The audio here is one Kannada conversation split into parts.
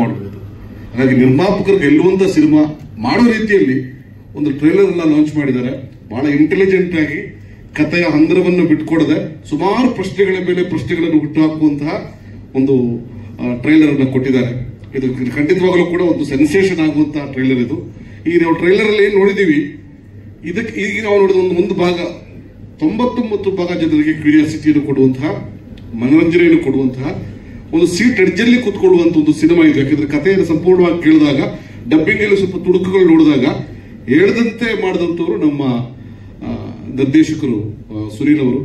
ಮಾಡಬಹುದು. ಹಾಗಾಗಿ ನಿರ್ಮಾಪಕರು ಗೆಲ್ಲುವಂತ ಸಿನಿಮಾ ಮಾಡೋ ರೀತಿಯಲ್ಲಿ ಒಂದು ಟ್ರೈಲರ್ ಎಲ್ಲ ಲಾಂಚ್ ಮಾಡಿದ್ದಾರೆ. ಬಹಳ ಇಂಟೆಲಿಜೆಂಟ್ ಆಗಿ ಕಥೆಯ ಹಂದರವನ್ನು ಬಿಟ್ಕೊಡದೆ ಸುಮಾರು ಪ್ರಶ್ನೆಗಳ ಮೇಲೆ ಪ್ರಶ್ನೆಗಳನ್ನು ಹುಟ್ಟುಹಾಕುವಂತಹ ಒಂದು ಟ್ರೈಲರ್ ಅನ್ನು ಕೊಟ್ಟಿದ್ದಾರೆ. ಇದು ಖಂಡಿತವಾಗಲೂ ಕೂಡ ಒಂದು ಸೆನ್ಸೇಷನ್ ಆಗುವಂತಹ ಟ್ರೈಲರ್ ಇದು. ಈಗ ನಾವು ಟ್ರೈಲರ್ ಅಲ್ಲಿ ಏನ್ ನೋಡಿದೀವಿ, ಇದಕ್ಕೆ ಈಗ ನಾವು ನೋಡಿದ ಒಂದು ಭಾಗ 99 ಭಾಗ ಜನರಿಗೆ ಕ್ಯೂರಿಯಾಸಿಟಿಯನ್ನು ಕೊಡುವಂತಹ, ಮನೋರಂಜನೆಯನ್ನು ಕೊಡುವಂತಹ, ಒಂದು ಸೀಟ್ ಎಡ್ಜಲ್ಲಿ ಕೂತ್ಕೊಳ್ಳುವಂತ ಒಂದು ಸಿನಿಮಾ ಇದೆ. ಯಾಕಂದ್ರೆ ಕಥೆಯನ್ನು ಸಂಪೂರ್ಣವಾಗಿ ಕೇಳಿದಾಗ, ಡಬ್ಬಿಂಗ್ ಅಲ್ಲಿ ಸ್ವಲ್ಪ ತುಡುಕುಗಳು ನೋಡಿದಾಗ ಹೇಳ್ದಂತೆ ಮಾಡಿದಂತವರು ನಮ್ಮ ನಿರ್ದೇಶಕರು ಸುನೀಲ್ ಅವರು.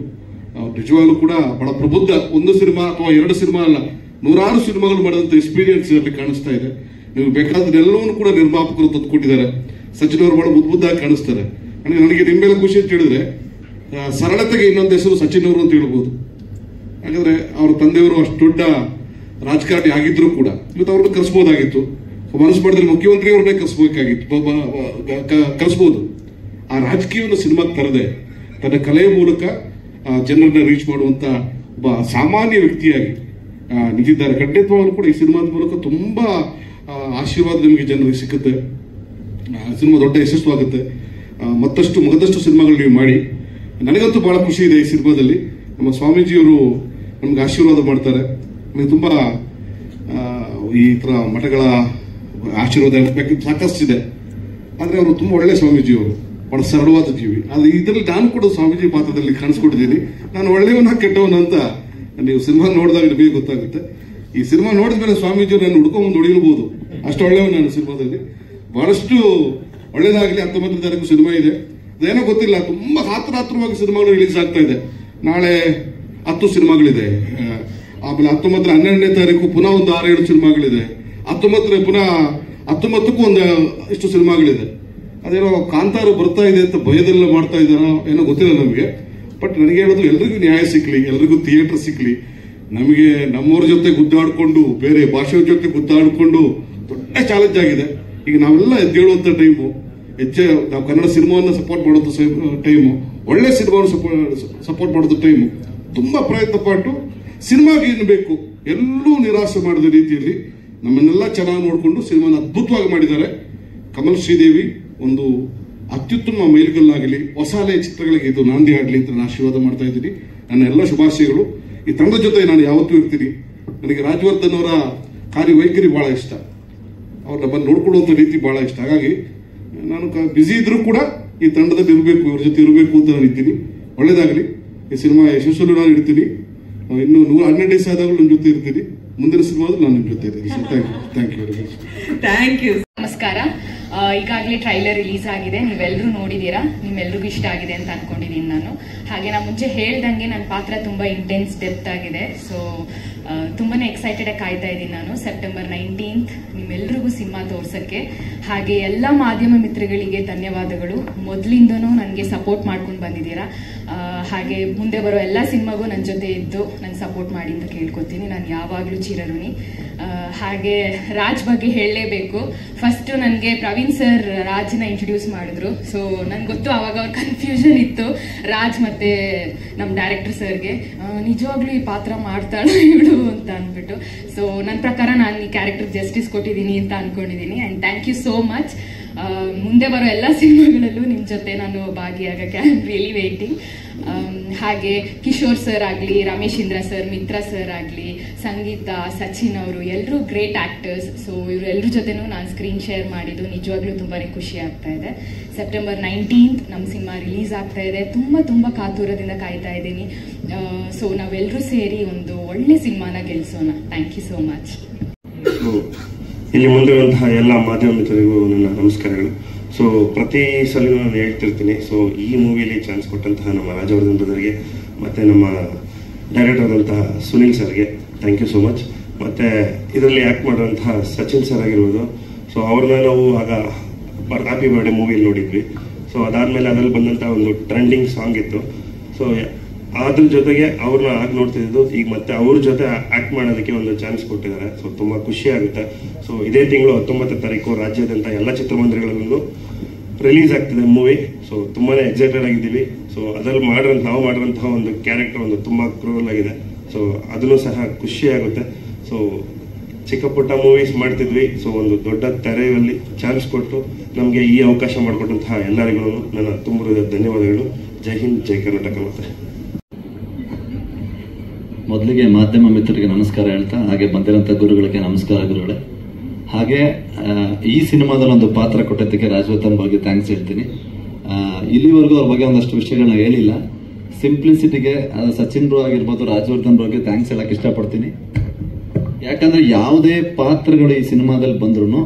ನಿಜವಾಗ್ಲೂ ಕೂಡ ಬಹಳ ಪ್ರಬುದ್ಧ, ಒಂದು ಸಿನಿಮಾ ಅಥವಾ 2 ಸಿನಿಮಾ ಅಲ್ಲ, 100 ಸಿನಿಮಾಗಳು ಮಾಡಿದಂತ ಎಕ್ಸ್ಪೀರಿಯನ್ಸ್ ಅಲ್ಲಿ ಕಾಣಿಸ್ತಾ ಇದೆ. ನೀವು ಬೇಕಾದ್ರೆಲ್ಲವನ್ನೂ ಕೂಡ ನಿರ್ಮಾಪಕರು ತಂದುಕೊಟ್ಟಿದ್ದಾರೆ. ಸಚಿನ್ ಅವರು ಬಹಳ ಮುದ್ದಾಗಿ ಕಾಣಿಸ್ತಾರೆ. ನನಗೆ ನಿಮ್ಮ ಮೇಲೆ ಖುಷಿ ಅಂತ ಹೇಳಿದ್ರೆ, ಸರಳತೆಗೆ ಇನ್ನೊಂದು ಹೆಸರು ಸಚಿನ್ ಅವರು ಅಂತ ಹೇಳ್ಬೋದು. ಯಾಕಂದ್ರೆ ಅವ್ರ ತಂದೆಯವರು ಅಷ್ಟು ದೊಡ್ಡ ರಾಜಕಾರಣಿ ಆಗಿದ್ರು ಕೂಡ ಇವತ್ತು ಅವ್ರನ್ನ ಕರೆಸಬಹುದಾಗಿತ್ತು. ಮನಸ್ಸು ಮಾಡಿದ್ರೆ ಮುಖ್ಯಮಂತ್ರಿಯವ್ರನ್ನೇ ಕರೆಸಬಹುದು. ಆ ರಾಜಕೀಯವನ್ನು ಸಿನಿಮಾಗೆ ತರದೆ ತನ್ನ ಕಲೆಯ ಮೂಲಕ ಜನರನ್ನ ರೀಚ್ ಮಾಡುವಂತ ಒಬ್ಬ ಸಾಮಾನ್ಯ ವ್ಯಕ್ತಿಯಾಗಿ ನಿಂತಿದ್ದಾರೆ. ಖಂಡಿತವಾಗ್ಲೂ ಕೂಡ ಈ ಸಿನಿಮಾದ ಮೂಲಕ ತುಂಬಾ ಆಶೀರ್ವಾದ ನಿಮಗೆ ಜನರಿಗೆ ಸಿಗುತ್ತೆ. ಸಿನಿಮಾ ದೊಡ್ಡ ಯಶಸ್ವಾಗುತ್ತೆ. ಮತ್ತಷ್ಟು ಸಿನಿಮಾಗಳು ನೀವು ಮಾಡಿ. ನನಗಂತೂ ಬಹಳ ಖುಷಿ ಇದೆ ಈ ಸಿನಿಮಾದಲ್ಲಿ. ನಮ್ಮ ಸ್ವಾಮೀಜಿಯವರು ನಮ್ಗೆ ಆಶೀರ್ವಾದ ಮಾಡ್ತಾರೆ. ನಮಗೆ ತುಂಬಾ ಈ ತರ ಮಠಗಳ ಆಶೀರ್ವಾದ ಸಾಕಷ್ಟಿದೆ. ಆದ್ರೆ ಅವರು ತುಂಬಾ ಒಳ್ಳೆ ಸ್ವಾಮೀಜಿಯವರು, ಬಹಳ ಸರಳವಾದ ಜೀವಿ. ಆದ್ರೆ ಇದರಲ್ಲಿ ನಾನು ಕೂಡ ಸ್ವಾಮೀಜಿ ಪಾತ್ರದಲ್ಲಿ ಕಾಣಿಸ್ಕೊಟ್ಟಿದ್ದೀನಿ. ನಾನು ಒಳ್ಳೆಯವನ ಕೆಟ್ಟವನ ಅಂತ ನೀವು ಸಿನಿಮಾ ನೋಡಿದಾಗ ನಿಮಗೆ ಗೊತ್ತಾಗುತ್ತೆ. ಈ ಸಿನಿಮಾ ನೋಡಿದ ಮೇಲೆ ಸ್ವಾಮೀಜಿಯವರು ನಾನು ಹುಡ್ಕೊಂಡ್ ಹೊಡಿಲ್ಬಹುದು, ಅಷ್ಟು ಒಳ್ಳೆಯವನು ನಾನು ಸಿನಿಮಾದಲ್ಲಿ. ಬಹಳಷ್ಟು ಒಳ್ಳೇದಾಗಲಿ. 19ನೇ ತಾರೀಕು ಸಿನಿಮಾ ಇದೆ. ಅದೇನೋ ಗೊತ್ತಿಲ್ಲ, ತುಂಬಾ ಹಾತರಾತ್ರವಾಗಿ ಸಿನಿಮಾಗಳು ರಿಲೀಸ್ ಆಗ್ತಾ ಇದೆ. ನಾಳೆ 10 ಸಿನಿಮಾಗಳಿದೆ. ಆಮೇಲೆ 12ನೇ ತಾರೀಕು ಪುನಃ ಒಂದು 6-7 ಸಿನಿಮಾಗಳಿದೆ. 19 ಪುನಃ 19ಕ್ಕೂ ಒಂದು ಇಷ್ಟು ಸಿನಿಮಾಗಳಿದೆ. ಅದೇನೋ ಕಾಂತಾರ ಬರ್ತಾ ಇದೆ ಅಂತ ಭಯದೆಲ್ಲ ಮಾಡ್ತಾ ಇದ್ದಾರೋ ಏನೋ ಗೊತ್ತಿಲ್ಲ ನಮಗೆ. ಬಟ್ ನನಗೆ ಹೇಳೋದು, ಎಲ್ರಿಗೂ ನ್ಯಾಯ ಸಿಕ್ಲಿ, ಎಲ್ರಿಗೂ ಥಿಯೇಟರ್ ಸಿಕ್ಲಿ. ನಮಗೆ ನಮ್ಮವ್ರ ಜೊತೆ ಗುದ್ದಾಡ್ಕೊಂಡು, ಬೇರೆ ಭಾಷೆಯ ಜೊತೆ ಗುದ್ದಾಡ್ಕೊಂಡು ದೊಡ್ಡ ಚಾಲೆಂಜ್ ಆಗಿದೆ. ಈಗ ನಾವೆಲ್ಲ ಎದ್ದೇಳುವಂತ ಟೈಮು, ನಾವು ಕನ್ನಡ ಸಿನಿಮಾವನ್ನು ಸಪೋರ್ಟ್ ಮಾಡೋದು ಟೈಮು, ಒಳ್ಳೆ ಸಿನಿಮಾವನ್ನು ಸಪೋರ್ಟ್ ಮಾಡೋದು ಟೈಮು. ತುಂಬಾ ಪ್ರಯತ್ನ ಪಟ್ಟು ಸಿನಿಮಾಗೆ ಏನು ಬೇಕು ಎಲ್ಲೂ ನಿರಾಸೆ ಮಾಡದ ರೀತಿಯಲ್ಲಿ ನಮ್ಮನ್ನೆಲ್ಲ ಚೆನ್ನಾಗಿ ನೋಡಿಕೊಂಡು ಸಿನಿಮಾನ ಅದ್ಭುತವಾಗಿ ಮಾಡಿದ್ದಾರೆ. ಕಮಲ್ ಶ್ರೀದೇವಿ ಒಂದು ಅತ್ಯುತ್ತಮ ಮೈಲಿಗಲ್ಲಾಗಲಿ, ಹೊಸ ಅಲೆಯ ಚಿತ್ರಗಳಿಗೆ ಇದು ನಾಂದಿ ಆಗಲಿ ಅಂತ ನಾನು ಆಶೀರ್ವಾದ ಮಾಡ್ತಾ ಇದ್ದೀನಿ. ನನ್ನ ಎಲ್ಲ ಶುಭಾಶಯಗಳು. ಈ ತಂಡದ ಜೊತೆ ನಾನು ಯಾವತ್ತೂ ಇರ್ತೀನಿ. ನನಗೆ ರಾಜವರ್ಧನ್ ಅವರ ಕಾರ್ಯವೈಖರಿ ಬಹಳ ಇಷ್ಟ, ಅವ್ರನ್ನ ಬಂದು ನೋಡ್ಕೊಳ್ಳುವಂತ ರೀತಿ ಬಹಳ ಇಷ್ಟ. ಹಾಗಾಗಿ ನಾನು ಬ್ಯುಸಿ ಇದ್ರೂ ಕೂಡ ಈ ತಂಡದಲ್ಲಿ ಇರಬೇಕು, ಇವ್ರ ಜೊತೆ ಇರಬೇಕು ಅಂತ ನಾನು ಇದ್ದೀನಿ. ಒಳ್ಳೇದಾಗಲಿ. ಈ ಸಿನಿಮಾ ಯಶಸ್ಸಲ್ಲೂ ನಾನು ಇರ್ತೀನಿ. ಇನ್ನು 112 ಡೇಸ್ ಆದಾಗಲೂ ನನ್ನ ಜೊತೆ ಇರ್ತೀನಿ. ಮುಂದಿನ ಸಿನಿಮಾದಲ್ಲಿ ನಾನು ನಿಮ್ಮ ಜೊತೆ ಇರ್ತೀನಿ. Thank you. ನಮಸ್ಕಾರ. ಈಗಾಗಲೇ ಟ್ರೈಲರ್ ರಿಲೀಸ್ ಆಗಿದೆ, ನೀವೆಲ್ಲರೂ ನೋಡಿದ್ದೀರಾ. ನಿಮ್ಮೆಲ್ರಿಗೂ ಇಷ್ಟ ಆಗಿದೆ ಅಂತ ಅನ್ಕೊಂಡಿದ್ದೀನಿ ನಾನು. ಹಾಗೆ ನಾನು ಮುಂಚೆ ಹೇಳ್ದಂಗೆ ನನ್ನ ಪಾತ್ರ ತುಂಬಾ ಇಂಟೆನ್ಸ್ ಡೆಪ್ತ್ ಆಗಿದೆ. ಸೊ ತುಂಬಾನೇ ಎಕ್ಸೈಟೆಡ್ ಆಗಿ ಕಾಯ್ತಾ ಇದ್ದೀನಿ ನಾನು. ಸೆಪ್ಟೆಂಬರ್ 19th ನಿಮ್ಮೆಲ್ರಿಗೂ ಸಿನಿಮಾ ತೋರ್ಸಕ್ಕೆ. ಹಾಗೆ ಎಲ್ಲ ಮಾಧ್ಯಮ ಮಿತ್ರಗಳಿಗೆ ಧನ್ಯವಾದಗಳು. ಮೊದಲಿಂದನೂ ನನಗೆ ಸಪೋರ್ಟ್ ಮಾಡ್ಕೊಂಡು ಬಂದಿದ್ದೀರಾ. ಹಾಗೆ ಮುಂದೆ ಬರೋ ಎಲ್ಲ ಸಿನಿಮಾಗೂ ನನ್ನ ಜೊತೆ ಇದ್ದು ನಂಗೆ ಸಪೋರ್ಟ್ ಮಾಡಿ ಅಂತ ಕೇಳ್ಕೊತೀನಿ. ನಾನು ಯಾವಾಗಲೂ ಚಿರಋಣಿ. ಹಾಗೆ ರಾಜ್ ಬಗ್ಗೆ ಹೇಳಲೇಬೇಕು. ಫಸ್ಟ್ ನನಗೆ ಪ್ರವೀಣ್ ಸರ್ ರಾಜ್ನ ಇಂಟ್ರೊಡ್ಯೂಸ್ ಮಾಡಿದ್ರು. ಸೊ ನನ್ಗೆ ಗೊತ್ತು ಅವಾಗ ಅವ್ರ ಕನ್ಫ್ಯೂಷನ್ ಇತ್ತು, ರಾಜ್ ಮತ್ತೆ ನಮ್ಮ ಡೈರೆಕ್ಟರ್ ಸರ್ಗೆ, ನಿಜವಾಗ್ಲೂ ಈ ಪಾತ್ರ ಮಾಡ್ತಾಳೆ ಇವಳು ಅಂತ ಅಂದ್ಬಿಟ್ಟು. ಸೊ ನನ್ನ ಪ್ರಕಾರ ನಾನು ಈ ಕ್ಯಾರೆಕ್ಟರ್ ಜಸ್ಟಿಸ್ ಕೊಟ್ಟಿದ್ದೀನಿ ಅಂತ ಅನ್ಕೊಂಡಿದ್ದೀನಿ. And thank you so much. ಮುಂದೆ ಬರೋ ಎಲ್ಲ ಸಿನಿಮಾಗಳಲ್ಲೂ ನಿಮ್ಮ ಜೊತೆ ನಾನು ಭಾಗಿಯಾಗಕ್ಕೆ ಐ ಆಮ್ ರಿಯಲಿ ವೇಟಿಂಗ್. ಹಾಗೆ ಕಿಶೋರ್ ಸರ್ ಆಗಲಿ, ರಮೇಶ್ ಇಂದ್ರ ಸರ್, ಮಿತ್ರ ಸರ್ ಆಗಲಿ, ಸಂಗೀತ, ಸಚಿನ್ ಅವರು ಎಲ್ಲರೂ ಗ್ರೇಟ್ ಆಕ್ಟರ್ಸ್. ಸೊ ಇವರೆಲ್ಲರ ಜೊತೆನೂ ನಾನು ಸ್ಕ್ರೀನ್ ಶೇರ್ ಮಾಡಿದ್ದು ನಿಜವಾಗ್ಲೂ ತುಂಬಾ ಖುಷಿ ಆಗ್ತಾ ಇದೆ. ಸೆಪ್ಟೆಂಬರ್ 19th ನಮ್ಮ ಸಿನಿಮಾ ರಿಲೀಸ್ ಆಗ್ತಾ ಇದೆ. ತುಂಬ ಕಾತುರದಿಂದ ಕಾಯ್ತಾ ಇದ್ದೀನಿ. ಸೊ ನಾವೆಲ್ಲರೂ ಸೇರಿ ಒಂದು ಒಳ್ಳೆ ಸಿನಿಮಾನ ಗೆಲ್ಸೋಣ. Thank you so much. ಇಲ್ಲಿ ಮುಂದಿರುವಂತಹ ಎಲ್ಲ ಮಾಧ್ಯಮ ಮಿತ್ರರಿಗೂ ನನ್ನ ನಮಸ್ಕಾರಗಳು. ಸೊ ಪ್ರತಿ ಸಲ ನಾನು ಹೇಳ್ತಿರ್ತೀನಿ. ಸೊ ಈ ಮೂವಿಯಲ್ಲಿ ಚಾನ್ಸ್ ಕೊಟ್ಟಂತಹ ನಮ್ಮ ರಾಜವರ್ಧನ್ ಬ್ರದರ್ಗೆ ಮತ್ತು ನಮ್ಮ ಡೈರೆಕ್ಟರ್ ಆದಂತಹ ಸುನೀಲ್ ಸರ್ಗೆ ಥ್ಯಾಂಕ್ ಯು ಸೋ ಮಚ್. ಮತ್ತು ಇದರಲ್ಲಿ ಆ್ಯಕ್ಟ್ ಮಾಡುವಂತಹ ಸಚಿನ್ ಸರ್ ಆಗಿರ್ಬೋದು. ಸೊ ಅವ್ರನ್ನ ನಾವು ಆಗ ಹ್ಯಾಪಿ ಬರ್ಡೇ ಮೂವಿಯಲ್ಲಿ ನೋಡಿದ್ವಿ. ಸೊ ಅದಾದಮೇಲೆ ಅದರಲ್ಲಿ ಬಂದಂಥ ಒಂದು ಟ್ರೆಂಡಿಂಗ್ ಸಾಂಗ್ ಇತ್ತು. ಸೊ ಅದ್ರ ಜೊತೆಗೆ ಅವ್ರನ್ನ ಆಗ ನೋಡ್ತಿದ್ದು, ಈಗ ಮತ್ತೆ ಅವ್ರ ಜೊತೆ ಆಕ್ಟ್ ಮಾಡೋದಕ್ಕೆ ಒಂದು ಚಾನ್ಸ್ ಕೊಟ್ಟಿದ್ದಾರೆ. ಸೊ ತುಂಬಾ ಖುಷಿ ಆಗುತ್ತೆ. ಸೊ ಇದೇ ತಿಂಗಳು 19ನೇ ತಾರೀಕು ರಾಜ್ಯಾದ್ಯಂತ ಎಲ್ಲ ಚಿತ್ರಮಂದಿರಗಳಲ್ಲೂ ರಿಲೀಸ್ ಆಗ್ತಿದೆ ಮೂವಿ. ಸೊ ತುಂಬಾನೇ ಎಕ್ಸೈಟೆಡ್ ಆಗಿದ್ದೀವಿ. ಸೊ ಅದ್ರಲ್ಲಿ ನಾವು ಮಾಡಿರೋಂತಹ ಒಂದು ಕ್ಯಾರೆಕ್ಟರ್ ಒಂದು ತುಂಬಾ ಕ್ರೂವಲ್ ಆಗಿದೆ. ಸೊ ಅದನ್ನು ಸಹ ಖುಷಿ ಆಗುತ್ತೆ. ಸೊ ಚಿಕ್ಕ ಪುಟ್ಟ ಮೂವೀಸ್ ಮಾಡ್ತಿದ್ವಿ. ಸೊ ಒಂದು ದೊಡ್ಡ ತೆರೆಯಲ್ಲಿ ಚಾನ್ಸ್ ಕೊಟ್ಟು ನಮಗೆ ಈ ಅವಕಾಶ ಮಾಡಿಕೊಟ್ಟಂತಹ ಎಲ್ಲರಿಗೂ ನನ್ನ ತುಂಬ ಧನ್ಯವಾದಗಳು. ಜೈ ಹಿಂದ್, ಜೈ ಕರ್ನಾಟಕ. ಮತ್ತೆ ಮೊದಲಿಗೆ ಮಾಧ್ಯಮ ಮಿತ್ರರಿಗೆ ನಮಸ್ಕಾರ ಹೇಳ್ತಾ, ಹಾಗೆ ಬಂದಿರೋಂಥ ಗುರುಗಳಿಗೆ ನಮಸ್ಕಾರ ಗುರುಗಳೇ. ಹಾಗೆ ಈ ಸಿನಿಮಾದಲ್ಲಿ ಒಂದು ಪಾತ್ರ ಕೊಟ್ಟಿದ್ದಕ್ಕೆ ರಾಜವರ್ಧನ್ ಬಗ್ಗೆ ಥ್ಯಾಂಕ್ಸ್ ಹೇಳ್ತೀನಿ. ಇಲ್ಲಿವರೆಗೂ ಅವ್ರ ಬಗ್ಗೆ ಒಂದಷ್ಟು ವಿಷಯಗಳನ್ನ ಹೇಳಿಲ್ಲ. ಸಿಂಪ್ಲಿಸಿಟಿಗೆ ಸಚಿನ್ ಬ್ರೋ ಆಗಿರ್ಬೋದು, ರಾಜವರ್ಧನ್ ಬಗ್ಗೆ ಥ್ಯಾಂಕ್ಸ್ ಹೇಳಕ್ ಇಷ್ಟಪಡ್ತೀನಿ. ಯಾಕಂದ್ರೆ ಯಾವುದೇ ಪಾತ್ರಗಳು ಈ ಸಿನಿಮಾದಲ್ಲಿ ಬಂದ್ರು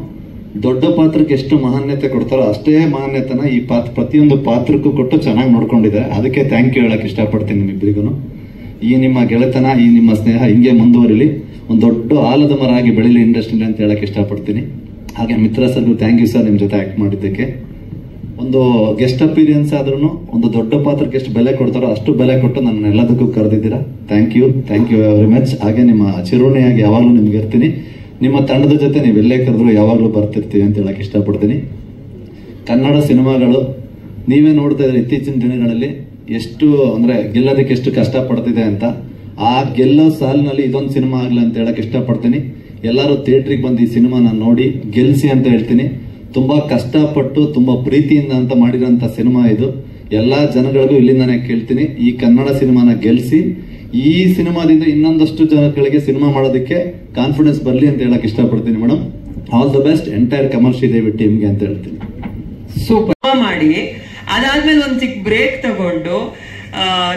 ದೊಡ್ಡ ಪಾತ್ರಕ್ಕೆ ಎಷ್ಟು ಮಾನ್ಯತೆ ಕೊಡ್ತಾರೋ ಅಷ್ಟೇ ಮಾನ್ಯತೆನ ಈ ಪ್ರತಿಯೊಂದು ಪಾತ್ರಕ್ಕೂ ಕೊಟ್ಟು ಚೆನ್ನಾಗಿ ನೋಡ್ಕೊಂಡಿದ್ದಾರೆ. ಅದಕ್ಕೆ ಥ್ಯಾಂಕ್ ಯು ಹೇಳಕ್ ಇಷ್ಟಪಡ್ತೀನಿ ನಿಮ್ಮಿಬ್ಬರಿಗೂ. ಈ ನಿಮ್ಮ ಗೆಳೆತನ, ಈ ನಿಮ್ಮ ಸ್ನೇಹ ಹಿಂಗೆ ಮುಂದುವರಿಲಿ, ಒಂದು ದೊಡ್ಡ ಆಲದ ಮರ ಆಗಿ ಬೆಳಿಲಿ ಇಂಡಸ್ಟ್ರಿಲಿ ಅಂತ ಹೇಳಕ್ ಇಷ್ಟಪಡ್ತೀನಿ. ಹಾಗೆ ಮಿತ್ರ ಸರ್ಗೂ ಥ್ಯಾಂಕ್ ಯು ಸರ್, ನಿಮ್ ಜೊತೆ ಆಕ್ಟ್ ಮಾಡಿದ್ದಕ್ಕೆ. ಒಂದು ಗೆಸ್ಟ್ ಅಪೀರಿಯನ್ಸ್ ಆದ್ರೂ ಒಂದು ದೊಡ್ಡ ಪಾತ್ರಕ್ಕೆ ಎಷ್ಟು ಬೆಲೆ ಕೊಡ್ತಾರೋ ಅಷ್ಟು ಬೆಲೆ ಕೊಟ್ಟು ನನ್ನ ಎಲ್ಲದಕ್ಕೂ ಕರೆದಿದ್ದೀರಾ. Thank you very much. ಹಾಗೆ ನಿಮ್ಮ ಚಿರುಣಿಯಾಗಿ ಯಾವಾಗಲೂ ನಿಮ್ಗೆ ಇರ್ತೀನಿ. ನಿಮ್ಮ ತಂಡದ ಜೊತೆ ನೀವೆಲ್ಲೇ ಕರೆದ್ರು ಯಾವಾಗಲೂ ಬರ್ತಿರ್ತೀವಿ ಅಂತ ಹೇಳಕ್ ಇಷ್ಟಪಡ್ತೀನಿ. ಕನ್ನಡ ಸಿನಿಮಾಗಳು ನೀವೇ ನೋಡ್ತಾ ಇದ್ರೆ ಇತ್ತೀಚಿನ ದಿನಗಳಲ್ಲಿ ಎಷ್ಟು ಅಂದ್ರೆ ಗೆಲ್ಲೋದಕ್ಕೆ ಎಷ್ಟು ಕಷ್ಟ ಪಡ್ತಿದೆ ಅಂತ. ಆ ಗೆಲ್ಲೋ ಸಾಲಿನಲ್ಲಿ ಇದೊಂದು ಸಿನಿಮಾ ಆಗ್ಲಿ ಅಂತ ಹೇಳಕ್ ಇಷ್ಟಪಡ್ತೀನಿ. ಎಲ್ಲರೂ ಥಿಯೇಟ್ರಿಗೆ ಬಂದು ಈ ಸಿನಿಮಾನ ನೋಡಿ ಗೆಲ್ಸಿ ಅಂತ ಹೇಳ್ತೀನಿ. ತುಂಬಾ ಕಷ್ಟಪಟ್ಟು ತುಂಬಾ ಪ್ರೀತಿಯಿಂದ ಅಂತ ಮಾಡಿರೋಂಥ ಸಿನಿಮಾ ಇದು. ಎಲ್ಲಾ ಜನಗಳಿಗೂ ಇಲ್ಲಿಂದಾನೇ ಕೇಳ್ತೀನಿ, ಈ ಕನ್ನಡ ಸಿನಿಮಾನ ಗೆಲ್ಸಿ. ಈ ಸಿನಿಮಾದಿಂದ ಇನ್ನೊಂದಷ್ಟು ಜನಗಳಿಗೆ ಸಿನಿಮಾ ಮಾಡೋದಕ್ಕೆ ಕಾನ್ಫಿಡೆನ್ಸ್ ಬರಲಿ ಅಂತ ಹೇಳಕ್ ಇಷ್ಟಪಡ್ತೀನಿ madam. All the best entire Kamal Sridevi ಟೀಮ್ಗೆ ಅಂತ ಹೇಳ್ತೀನಿ. ಸೂಪರ್ ಮಾಡಿ ಅದಾದ್ಮೇಲೆ ಒಂದ್ ಚಿಕ್ಕ ಬ್ರೇಕ್ ತಗೊಂಡು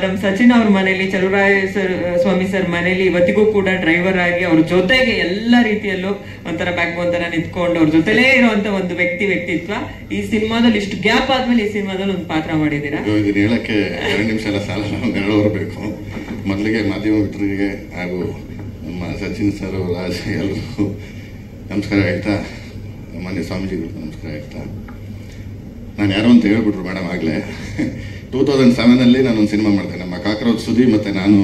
ನಮ್ ಸಚಿನ್ ಅವ್ರ ಮನೇಲಿ, ಚಲುವರಾಯ ಸ್ವಾಮಿ ಸರ್ ಮನೇಲಿ ಇವತ್ತಿಗೂ ಕೂಡ ಡ್ರೈವರ್ ಆಗಿ ಅವ್ರ ಜೊತೆಗೆ ಎಲ್ಲ ರೀತಿಯಲ್ಲೂ ಒಂಥರ ಬ್ಯಾಕ್ ಬೋನ್ ತರ ನಿಂತ್ಕೊಂಡು ಅವ್ರ ಜೊತೆಲೇ ಇರುವಂತ ಒಂದು ವ್ಯಕ್ತಿತ್ವ. ಈ ಸಿನಿಮಾದಲ್ಲಿ ಇಷ್ಟು ಗ್ಯಾಪ್ ಆದ್ಮೇಲೆ ಈ ಸಿನಿಮಾದಲ್ಲಿ ಒಂದು ಪಾತ್ರ ಮಾಡಿದೀರಾ. ಇದನ್ನ ಹೇಳಕ್ಕೆ 2 ನಿಮಿಷ ಎಲ್ಲ ಸಾಲ, 2 ಅವರ್ ಬೇಕು. ಮೊದಲಿಗೆ ಮಾಧ್ಯಮ ಮಿತ್ರರಿಗೆ ಹಾಗೂ ನಮ್ಮ ಸಚಿನ್ ಸರ್, ರಾಜ್ ಎಲ್ಲರಿಗೂ ನಮಸ್ಕಾರ ಹೇಳ್ತಾ, ಮಾನ್ಯ ಸ್ವಾಮೀಜಿಗಳು ನಮಸ್ಕಾರ ಹೇಳ್ತಾ, ನಾನು ಯಾರೋ ಅಂತ ಹೇಳ್ಬಿಟ್ರು ಮೇಡಮ್ ಆಗ್ಲೇ. 2007 ನಾನೊಂದು ಸಿನಿಮಾ ಮಾಡ್ತೇನೆ. ನಮ್ಮ ಕಾಕ್ರೋಚ್ ಸುದಿ ಮತ್ತೆ ನಾನು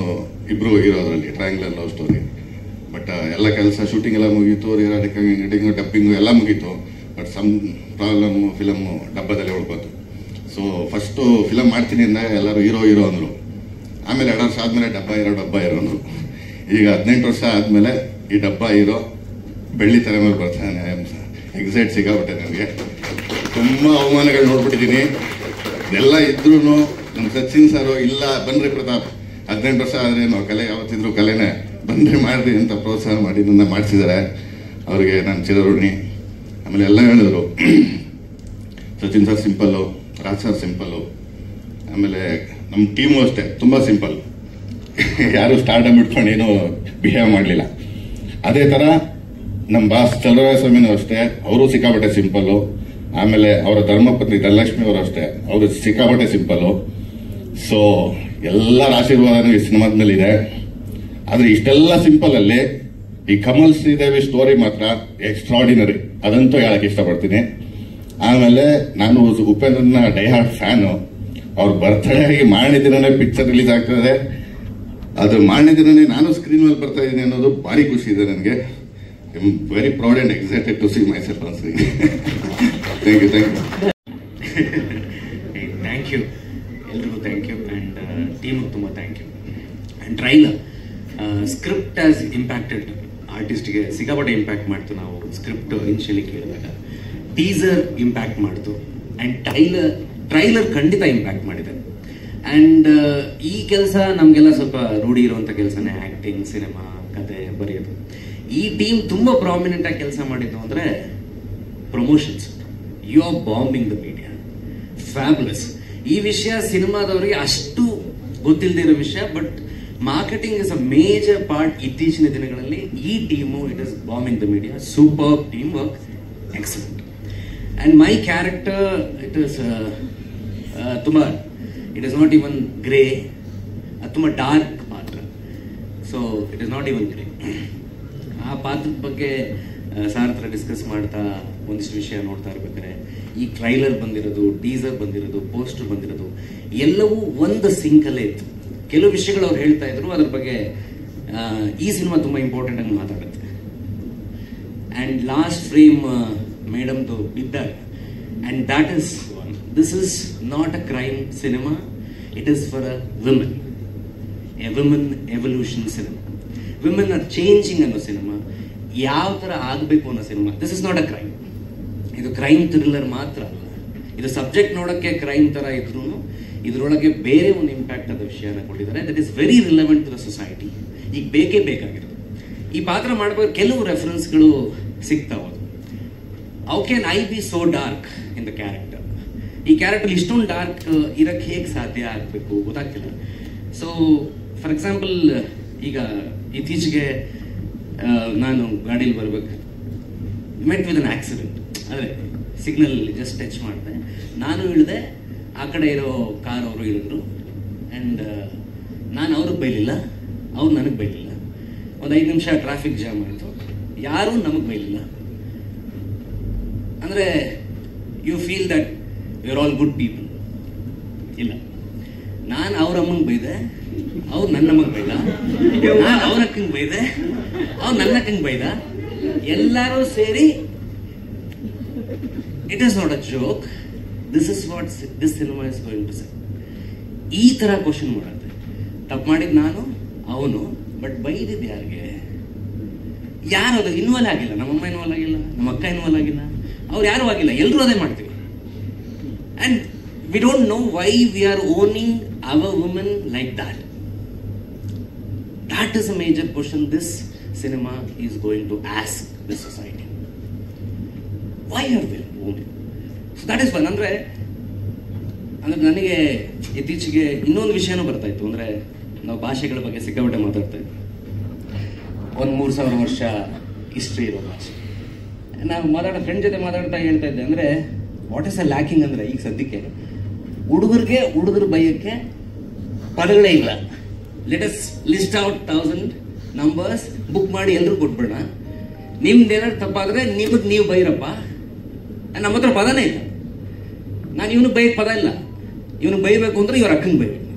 ಇಬ್ರು ಇರೋದ್ರಲ್ಲಿ ಟ್ರಯಾಂಗ್ಯುಲರ್ ಲವ್ ಸ್ಟೋರಿ. ಬಟ್ ಎಲ್ಲ ಕೆಲಸ ಶೂಟಿಂಗ್ ಎಲ್ಲ ಮುಗೀತು, ಎಡಿಟಿಂಗ್ ಡಬ್ಬಿಂಗು ಎಲ್ಲ ಮುಗೀತು. ಬಟ್ ಸಮ್ ಪ್ರಾಬ್ಲಮ್, ಫಿಲಮ್ಮು ಡಬ್ಬದಲ್ಲಿ ಉಳ್ಕೋತು. ಸೊ ಫಸ್ಟು ಫಿಲಮ್ ಮಾಡ್ತೀನಿ ಅಂದಾಗ ಎಲ್ಲರೂ ಹೀರೋ ಅಂದರು. ಆಮೇಲೆ 2 ವರ್ಷ ಆದಮೇಲೆ ಡಬ್ಬ ಇರೋ ಅಂದರು. ಈಗ 18 ವರ್ಷ ಆದಮೇಲೆ ಈ ಡಬ್ಬ ಹೀರೋ ಬೆಳ್ಳಿ ತಲೆ ಮೇಲೆ ಬರ್ತಾನೆ. ಎಕ್ಸೈಟ್ ಸಿಗಾಬಿಟ್ಟೆ ನನಗೆ. ತುಂಬ ಅವಮಾನಗಳು ನೋಡ್ಬಿಟ್ಟಿದ್ದೀನಿ. ಎಲ್ಲ ಇದ್ರೂ ನಮ್ಮ ಸಚಿನ್ ಸರು ಇಲ್ಲ ಬನ್ರಿ ಪ್ರತಾಪ್, 18 ವರ್ಷ ಆದ್ರೆ ನಾವು ಕಲೆ ಯಾವತ್ತಿದ್ರು ಕಲೆನೇ, ಬನ್ರಿ ಮಾಡ್ರಿ ಅಂತ ಪ್ರೋತ್ಸಾಹ ಮಾಡಿ ನನ್ನ ಮಾಡಿಸಿದ್ದಾರೆ. ಅವರಿಗೆ ನಾನು ಚಿರಋಣಿ. ಆಮೇಲೆ ಎಲ್ಲ ಹೇಳಿದ್ರು, Sachin sir simple, Raj sir simple, ಆಮೇಲೆ ನಮ್ಮ ಟೀಮು ಅಷ್ಟೇ ತುಂಬ ಸಿಂಪಲ್. ಯಾರು ಸ್ಟಾರ್ಟಪ್ ಇಟ್ಕೊಂಡು ಏನೂ ಬಿಹೇವ್ ಮಾಡಲಿಲ್ಲ. ಅದೇ ಥರ ನಮ್ಮ ಬಾಸ್ ಚಲುವರಾಯ ಸ್ವಾಮಿನೂ ಅಷ್ಟೇ, ಅವರು ಸಿಕ್ಕಾಪಟ್ಟೆ ಸಿಂಪಲ್ಲು. ಆಮೇಲೆ ಅವರ ಧರ್ಮಪತ್ನಿ ಧನಲಕ್ಷ್ಮಿ ಅವರು ಅಷ್ಟೇ, ಅವರು ಸಿಕ್ಕಾಪಟ್ಟೆ ಸಿಂಪಲ್ಲು. ಸೊ ಎಲ್ಲರ ಆಶೀರ್ವಾದನೂ ಈ ಸಿನಿಮಾದ ಮೇಲೆ ಇದೆ. ಆದ್ರೆ ಇಷ್ಟೆಲ್ಲ ಸಿಂಪಲ್ ಅಲ್ಲಿ ಈ ಕಮಲ್ ಶ್ರೀದೇವಿ ಸ್ಟೋರಿ ಮಾತ್ರ ಎಕ್ಸ್ಟ್ರಾರ್ಡಿನರಿ, ಅದಂತೂ ಹೇಳಕ್ ಇಷ್ಟಪಡ್ತೀನಿ. ಆಮೇಲೆ ನಾನು ಉಪೇಂದ್ರನ ಡೈಹಾರ್ಟ್ ಫ್ಯಾನು. ಅವ್ರ ಬರ್ತ್ಡೇ ಆಗಿ ಮಾರನೇ ದಿನನೇ ಪಿಕ್ಚರ್ ರಿಲೀಸ್ ಆಗ್ತದೆ. ಅದು ಮಾರನೇ ದಿನನೇ ನಾನು ಸ್ಕ್ರೀನ್ ಮೇಲೆ ಬರ್ತಾ ಇದ್ದೀನಿ ಅನ್ನೋದು ಭಾರಿ ಖುಷಿ ಇದೆ ನನಗೆ. I am very proud and excited to see myself on screen. Thank you thank you ಎಲ್ರಿಗೂ ಥ್ಯಾಂಕ್ ಯು. ಆ್ಯಂಡ್ ಟೀಮಿಗೆ ತುಂಬ thank you. And trailer script as impacted ಆರ್ಟಿಸ್ಟ್ಗೆ ಸಿಕ್ಕಾಪಟ್ಟೆ ಇಂಪ್ಯಾಕ್ಟ್ ಮಾಡ್ತು. ನಾವು ಸ್ಕ್ರಿಪ್ಟ್ ಇನಿಷಿಯಲಿ ಕೇಳಿದಾಗ ಟೀಸರ್ ಇಂಪ್ಯಾಕ್ಟ್ ಮಾಡ್ತು. ಆ್ಯಂಡ್ ಟ್ರೈಲರ್ ಖಂಡಿತ ಇಂಪ್ಯಾಕ್ಟ್ ಮಾಡಿದೆ. ಆ್ಯಂಡ್ ಈ ಕೆಲಸ ನಮಗೆಲ್ಲ ಸ್ವಲ್ಪ ರೂಢಿ ಇರುವಂಥ ಕೆಲಸನೇ, ಆ್ಯಕ್ಟಿಂಗ್, ಸಿನಿಮಾ, ಕತೆ ಬರೆಯೋದು. ಈ ಟೀಮ್ ತುಂಬ ಪ್ರಾಮಿನೆಂಟ್ ಆಗಿ ಕೆಲಸ ಮಾಡಿದ್ದು ಅಂದರೆ promotions. You are bombing the media, fabulous. ಈ ವಿಷಯ ಸಿನಿಮಾದವರಿಗೆ ಅಷ್ಟು ಗೊತ್ತಿಲ್ಲದಿರೋ ವಿಷಯ, but marketing is a major part. ಇತ್ತೀಚಿನ ದಿನಗಳಲ್ಲಿ ಈ team it is bombing the media. Super team work, excellent. And my character it is ತುಂಬ, it is not even grey, ಅದು ತುಂಬ ಡಾರ್ಕ್ ಪಾತ್ರ. So it is not even grey. ಆ ಪಾತ್ರದ ಬಗ್ಗೆ ಸಾರ್ ಹತ್ರ ಡಿಸ್ಕಸ್ ಮಾಡ್ತಾ ಒಂದಿಷ್ಟು ವಿಷಯ ನೋಡ್ತಾ ಇರ್ಬೇಕಾದ್ರೆ ಈ ಟ್ರೈಲರ್ ಬಂದಿರೋದು, ಟೀಸರ್ ಬಂದಿರೋದು, ಪೋಸ್ಟರ್ ಬಂದಿರೋದು ಎಲ್ಲವೂ ಒಂದು ಸಿಂಕಲ್ಲೇ ಇತ್ತು. ಕೆಲವು ವಿಷಯಗಳು ಅವ್ರು ಹೇಳ್ತಾ ಇದ್ರು, ಅದ್ರ ಬಗ್ಗೆ ಈ ಸಿನಿಮಾ ತುಂಬ ಇಂಪಾರ್ಟೆಂಟ್ ಆಗಿ ಮಾತಾಡುತ್ತೆ. ಆ್ಯಂಡ್ ಲಾಸ್ಟ್ ಫ್ರೇಮ್ ಮೇಡಮ್ದು ಬಿದ್ದಾಗ, and that is, this is not a crime cinema, it is for a women, A women evolution cinema. Women are changing ಅನ್ನೋ ಸಿನಿಮಾ. ಯಾವ ಥರ ಆಗಬೇಕು ಅನ್ನೋ cinema. This is not a crime, ಇದು ಕ್ರೈಮ್ ಥ್ರಿಲ್ಲರ್ ಮಾತ್ರ ಅಲ್ಲ. ಇದು ಸಬ್ಜೆಕ್ಟ್ ನೋಡೋಕ್ಕೆ ಕ್ರೈಮ್ ಥರ ಇದ್ರೂ ಇದರೊಳಗೆ ಬೇರೆ ಒಂದು ಇಂಪ್ಯಾಕ್ಟ್ ಆದ ವಿಷಯನ ಕೊಟ್ಟಿದ್ದಾರೆ. That is very relevant to the society. ಈಗ ಬೇಕೇ ಬೇಕಾಗಿರೋದು. ಈ ಪಾತ್ರ ಮಾಡಬೇಕು ಕೆಲವು ರೆಫರೆನ್ಸ್ಗಳು ಸಿಗ್ತಾವ. How can I be so dark in the character? ಈ ಕ್ಯಾರೆಕ್ಟರ್ ಇಷ್ಟೊಂದು ಡಾರ್ಕ್ ಇರಕ್ಕೆ ಹೇಗೆ ಸಾಧ್ಯ ಆಗಬೇಕು ಗೊತ್ತಾಗ್ತಿಲ್ಲ. ಸೊ ಫಾರ್ ಎಕ್ಸಾಂಪಲ್, ಈಗ ಇತ್ತೀಚೆಗೆ ನಾನು ಗಾಡೀಲಿ ಬರ್ಬೇಕು, ಮೆಟ್ ವಿತ್ ಅನ್ ಆಕ್ಸಿಡೆಂಟ್. ಅದೇ ಸಿಗ್ನಲ್ ಜಸ್ಟ್ ಟಚ್ ಮಾಡಿದೆ, ನಾನು ಇಳಿದೆ, ಆ ಕಡೆ ಇರೋ ಕಾರ್ ಅವರು ಇಳಿದ್ರು. ಆ್ಯಂಡ್ ನಾನು ಅವ್ರಿಗೆ ಬೈಲಿಲ್ಲ, ಅವ್ರು ನನಗೆ ಬೈಲಿಲ್ಲ. ಒಂದು 5 ನಿಮಿಷ ಟ್ರಾಫಿಕ್ ಜಾಮ್ ಆಯಿತು, ಯಾರೂ ನಮಗೆ ಬೈಲಿಲ್ಲ. ಅಂದರೆ you feel that you are all good people. ಇಲ್ಲ, ನಾನು ಅವ್ರ ಅಮ್ಮಂಗೆ ಬೈದೆ, ಅವ್ರು ನನ್ನ ಅಮ್ಮಂಗೆ ಬೈದ. ನಾನು ಅವ್ರ ಅಕ್ಕಂಗೆ ಬೈದೆ, ಅವ್ರು ನನ್ನ ಅಕ್ಕಂಗೆ ಬೈದ. ಎಲ್ಲರೂ ಸೇರಿ it is not a joke, this is what this cinema is going to say. ಈ ಥರ ಕ್ವಶನ್ ಮಾಡುತ್ತೆ. ತಪ್ಪು ಮಾಡಿದ್ದು ನಾನು, ಅವನು, ಬಟ್ ಬೈದಿದ್ದು ಯಾರಿಗೆ? ಯಾರು ಅದು ಇನ್ವಾಲ್ವ್ ಆಗಿಲ್ಲ. ನಮ್ಮಮ್ಮ ಇನ್ವಾಲ್ವ್ ಆಗಿಲ್ಲ, ನಮ್ಮ ಅಕ್ಕ ಇನ್ವಾಲ್ವ್ ಆಗಿಲ್ಲ, ಅವ್ರು ಯಾರೂ ಆಗಿಲ್ಲ. ಎಲ್ಲರೂ ಅದೇ ಮಾಡ್ತೀವಿ. And we don't know why we are owning our women like that. That is a major question this cinema is going to ask the society. Why are we women? So that is one. ಅಂದರೆ ನನಗೆ ಇತ್ತೀಚೆಗೆ ಇನ್ನೊಂದು ವಿಷಯನೂ ಬರ್ತಾ ಇತ್ತು. ಅಂದರೆ ನಾವು ಭಾಷೆಗಳ ಬಗ್ಗೆ ಸಿಕ್ಕಾಪಟ್ಟೆ ಮಾತಾಡ್ತಾ ಇದ್ವಿ. 3000 ವರ್ಷ ಹಿಸ್ಟ್ರಿ ಇರೋ ಭಾಷೆ. ನಾವು ಫ್ರೆಂಡ್ ಜೊತೆ ಮಾತಾಡ್ತಾ ಹೇಳ್ತಾ ಇದ್ದೆ, ಅಂದರೆ ವಾಟ್ ಇಸ್ ಅ ಲ್ಯಾಕಿಂಗ್ ಅಂದರೆ ಈಗ ಸದ್ಯಕ್ಕೆ ಹುಡುಗರು ಬೈಯಕ್ಕೆ ಪದಗಳೇ ಇಲ್ಲ. Let us list out 1000 numbers, book ಮಾಡಿ ಎಲ್ಲರೂ ಕೊಟ್ಬಿಡೋಣ. ನಿಮ್ದು ಏನಾದ್ರು ತಪ್ಪಾದರೆ ನೀವು ಬೈರಪ್ಪ. ನಮ್ಮ ಹತ್ರ ಪದನೇ ಇಲ್ಲ. ನಾನು ಇವನಿಗೆ ಬೈಕ್ ಪದ ಇಲ್ಲ. ಇವನಿಗೆ ಬೈಬೇಕು ಅಂದ್ರೆ ಇವ್ರ ಅಕ್ಕಂಗೆ ಬೈಬೇಕು.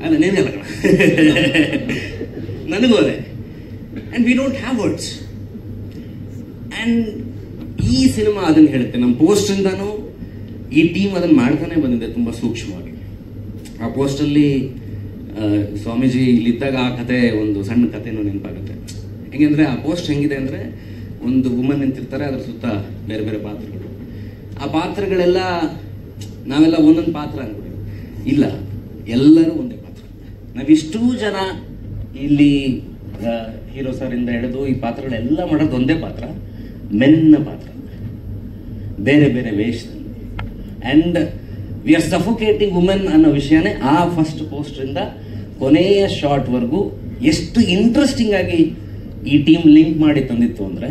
ಅಲ್ಲ, ನೇನೆಲ್ಲ ಕಣ, ನನಗೂ ಅದೇ. And we don't have words. And ಈ ಸಿನಿಮಾ ಅದನ್ನು ಹೇಳುತ್ತೆ. ನಮ್ಮ ಪೋಸ್ಟಿಂದನೂ ಈ ಟೀಮ್ ಅದನ್ನು ಮಾಡ್ತಾನೆ ಬಂದಿದೆ ತುಂಬ ಸೂಕ್ಷ್ಮವಾಗಿ. ಆ ಪೋಸ್ಟಲ್ಲಿ ಸ್ವಾಮೀಜಿ ಇಲ್ಲಿದ್ದಾಗ ಆ ಕತೆ, ಒಂದು ಸಣ್ಣ ಕಥೆನೂ ನೆನಪಾಗುತ್ತೆ. ಹೆಂಗೆಂದರೆ ಆ ಪೋಸ್ಟ್ ಹೆಂಗಿದೆ ಅಂದರೆ, ಒಂದು ವುಮನ್ ನಿಂತಿರ್ತಾರೆ, ಅದ್ರ ಸುತ್ತ ಬೇರೆ ಬೇರೆ ಪಾತ್ರಗಳು. ಆ ಪಾತ್ರಗಳೆಲ್ಲ ನಾವೆಲ್ಲ ಒಂದೊಂದು ಪಾತ್ರ ಅಂದ್ಬಿಟ್ಟಿವಿ. ಇಲ್ಲ, ಎಲ್ಲರೂ ಒಂದೇ ಪಾತ್ರ. ನಾವಿಷ್ಟೂ ಜನ ಇಲ್ಲಿ ಹೀರೋ ಸರಿಂದ ಹಿಡಿದು ಈ ಪಾತ್ರಗಳೆಲ್ಲ ಮಾಡೋದು ಒಂದೇ ಪಾತ್ರ, ಮೆನ್ನ ಪಾತ್ರ, ಬೇರೆ ಬೇರೆ ವೇಷದಲ್ಲಿ. And we R suffocating women ಅನ್ನೋ ವಿಷಯನೇ ಆ ಫಸ್ಟ್ ಪೋಸ್ಟ್ರಿಂದ ಕೊನೆಯ ಶಾರ್ಟ್ವರೆಗೂ ಎಷ್ಟು ಇಂಟ್ರೆಸ್ಟಿಂಗ್ ಆಗಿ ಈ ಟೀಮ್ ಲಿಂಕ್ ಮಾಡಿ ತಂದಿತ್ತು ಅಂದರೆ,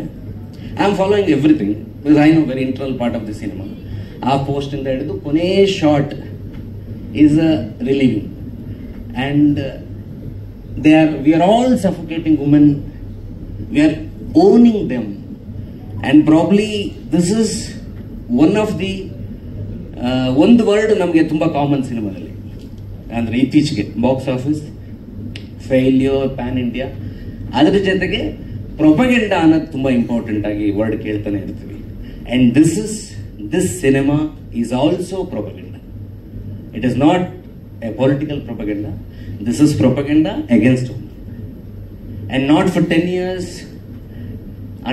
I am following everything because I know very integral part of the cinema. ಆ ಪೋಸ್ಟಿಂದ ಹಿಡಿದು ಕೊನೆಯ shot is a relieving. And we are all suffocating women, we are owning them. And probably this is one of the ಒಂದು ವರ್ಡ್ ನಮಗೆ ತುಂಬ ಕಾಮನ್ ಸಿನಿಮಾದಲ್ಲಿ. ಅಂದರೆ ಇತ್ತೀಚೆಗೆ box office failure, pan India, ಅದರ ಜೊತೆಗೆ ಪ್ರೊಪಗೆಂಡಾ ಅನ್ನೋದು ತುಂಬ ಇಂಪಾರ್ಟೆಂಟ್ ಆಗಿ ವರ್ಡ್ ಕೇಳ್ತಾನೆ ಇರ್ತೀವಿ. And this cinema is also propaganda. It is not a political propaganda, this is propaganda against women. And not for 10 years,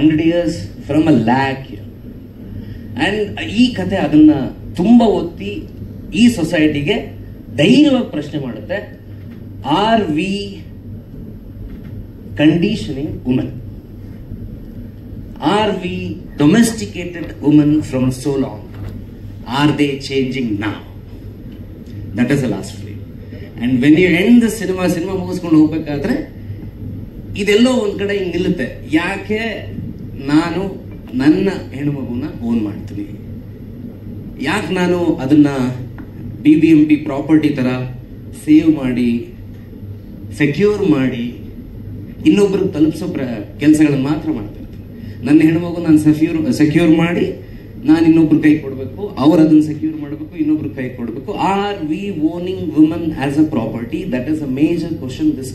100 years, from a lakh year. And ಈ ಕತೆ ಅದನ್ನು ತುಂಬ ಒತ್ತಿ ಈ ಸೊಸೈಟಿಗೆ ಧೈರ್ಯವಾಗಿ ಪ್ರಶ್ನೆ ಮಾಡುತ್ತೆ, are we conditioning women? Are we domesticated women from so long? Are they changing now? That is the last frame. And when you end the cinema ಮುಗಿಸ್ಕೊಂಡು ಹೋಗ್ಬೇಕಾದ್ರೆ ಇದೆಲ್ಲೋ ಒಂದ್ ಕಡೆ ಹಿಂಗೆ ನಿಲ್ಲುತ್ತೆ. ಯಾಕೆ ನಾನು ನನ್ನ ಹೆಣ್ಣುಮಗುನ ಓನ್ ಮಾಡ್ತೀನಿ? ಯಾಕೆ ನಾನು ಅದನ್ನ BBMP ಪ್ರಾಪರ್ಟಿ ತರ ಸೇವ್ ಮಾಡಿ, ಸೆಕ್ಯೂರ್ ಮಾಡಿ, ಇನ್ನೊಬ್ರಿಗೆ ತಲುಪಿಸೋ ಕೆಲಸಗಳನ್ನು ಮಾತ್ರ ಮಾಡ್ತೀನಿ? ನನ್ನ ಹೆಣ್ಮಗು ನಾನು ಸೆಕ್ಯೂರ್ ಮಾಡಿ ನಾನು ಇನ್ನೊಬ್ರು ಕೈ ಕೊಡಬೇಕು, ಅವ್ರು ಅದನ್ನ ಸೆಕ್ಯೂರ್ ಮಾಡಬೇಕು, ಇನ್ನೊಬ್ರು ಕೈ ಕೊಡಬೇಕು. Are we owning woman as a property? That is a major question this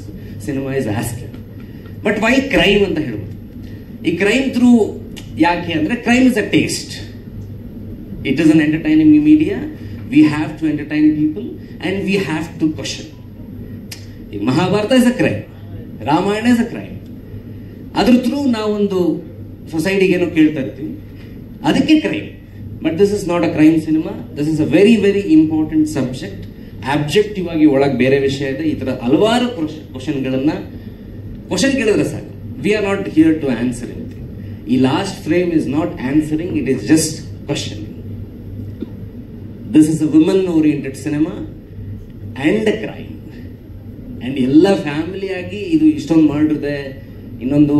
cinema is asking. But why crime ಅಂತ ಹೇಳ್ಬೋದು. ಈ ಕ್ರೈಮ್ ಥ್ರೂ ಯಾಕೆ ಅಂದ್ರೆ, crime is a taste. It is an entertaining media. We have to entertain people and we have to question. ಈ Mahabharata is a crime, Ramayana is a crime. ಅದ್ರ ಥ್ರೂ ನಾವೊಂದು ಸೊಸೈಟಿಗೇನೋ ಕೇಳ್ತಾ ಇರ್ತೀವಿ, ಅದಕ್ಕೆ crime. But this is not a crime cinema. This is a very very important subject. Objective ಆಗಿ ಒಳಗೆ ಬೇರೆ ವಿಷಯ ಇದೆ. ಈ ತರ ಹಲವಾರು ಕ್ವಶನ್ ಕೇಳಿದ್ರೆ ಸಾಕು. We are not here to answer anything. ಈ last frame is not answering, it is just question. This is a woman oriented cinema and a crime. And ಎಲ್ಲ ಫ್ಯಾಮಿಲಿ ಆಗಿ ಇದು ಇಷ್ಟೊಂದು ಮಾಡಿದೆ, ಇನ್ನೊಂದು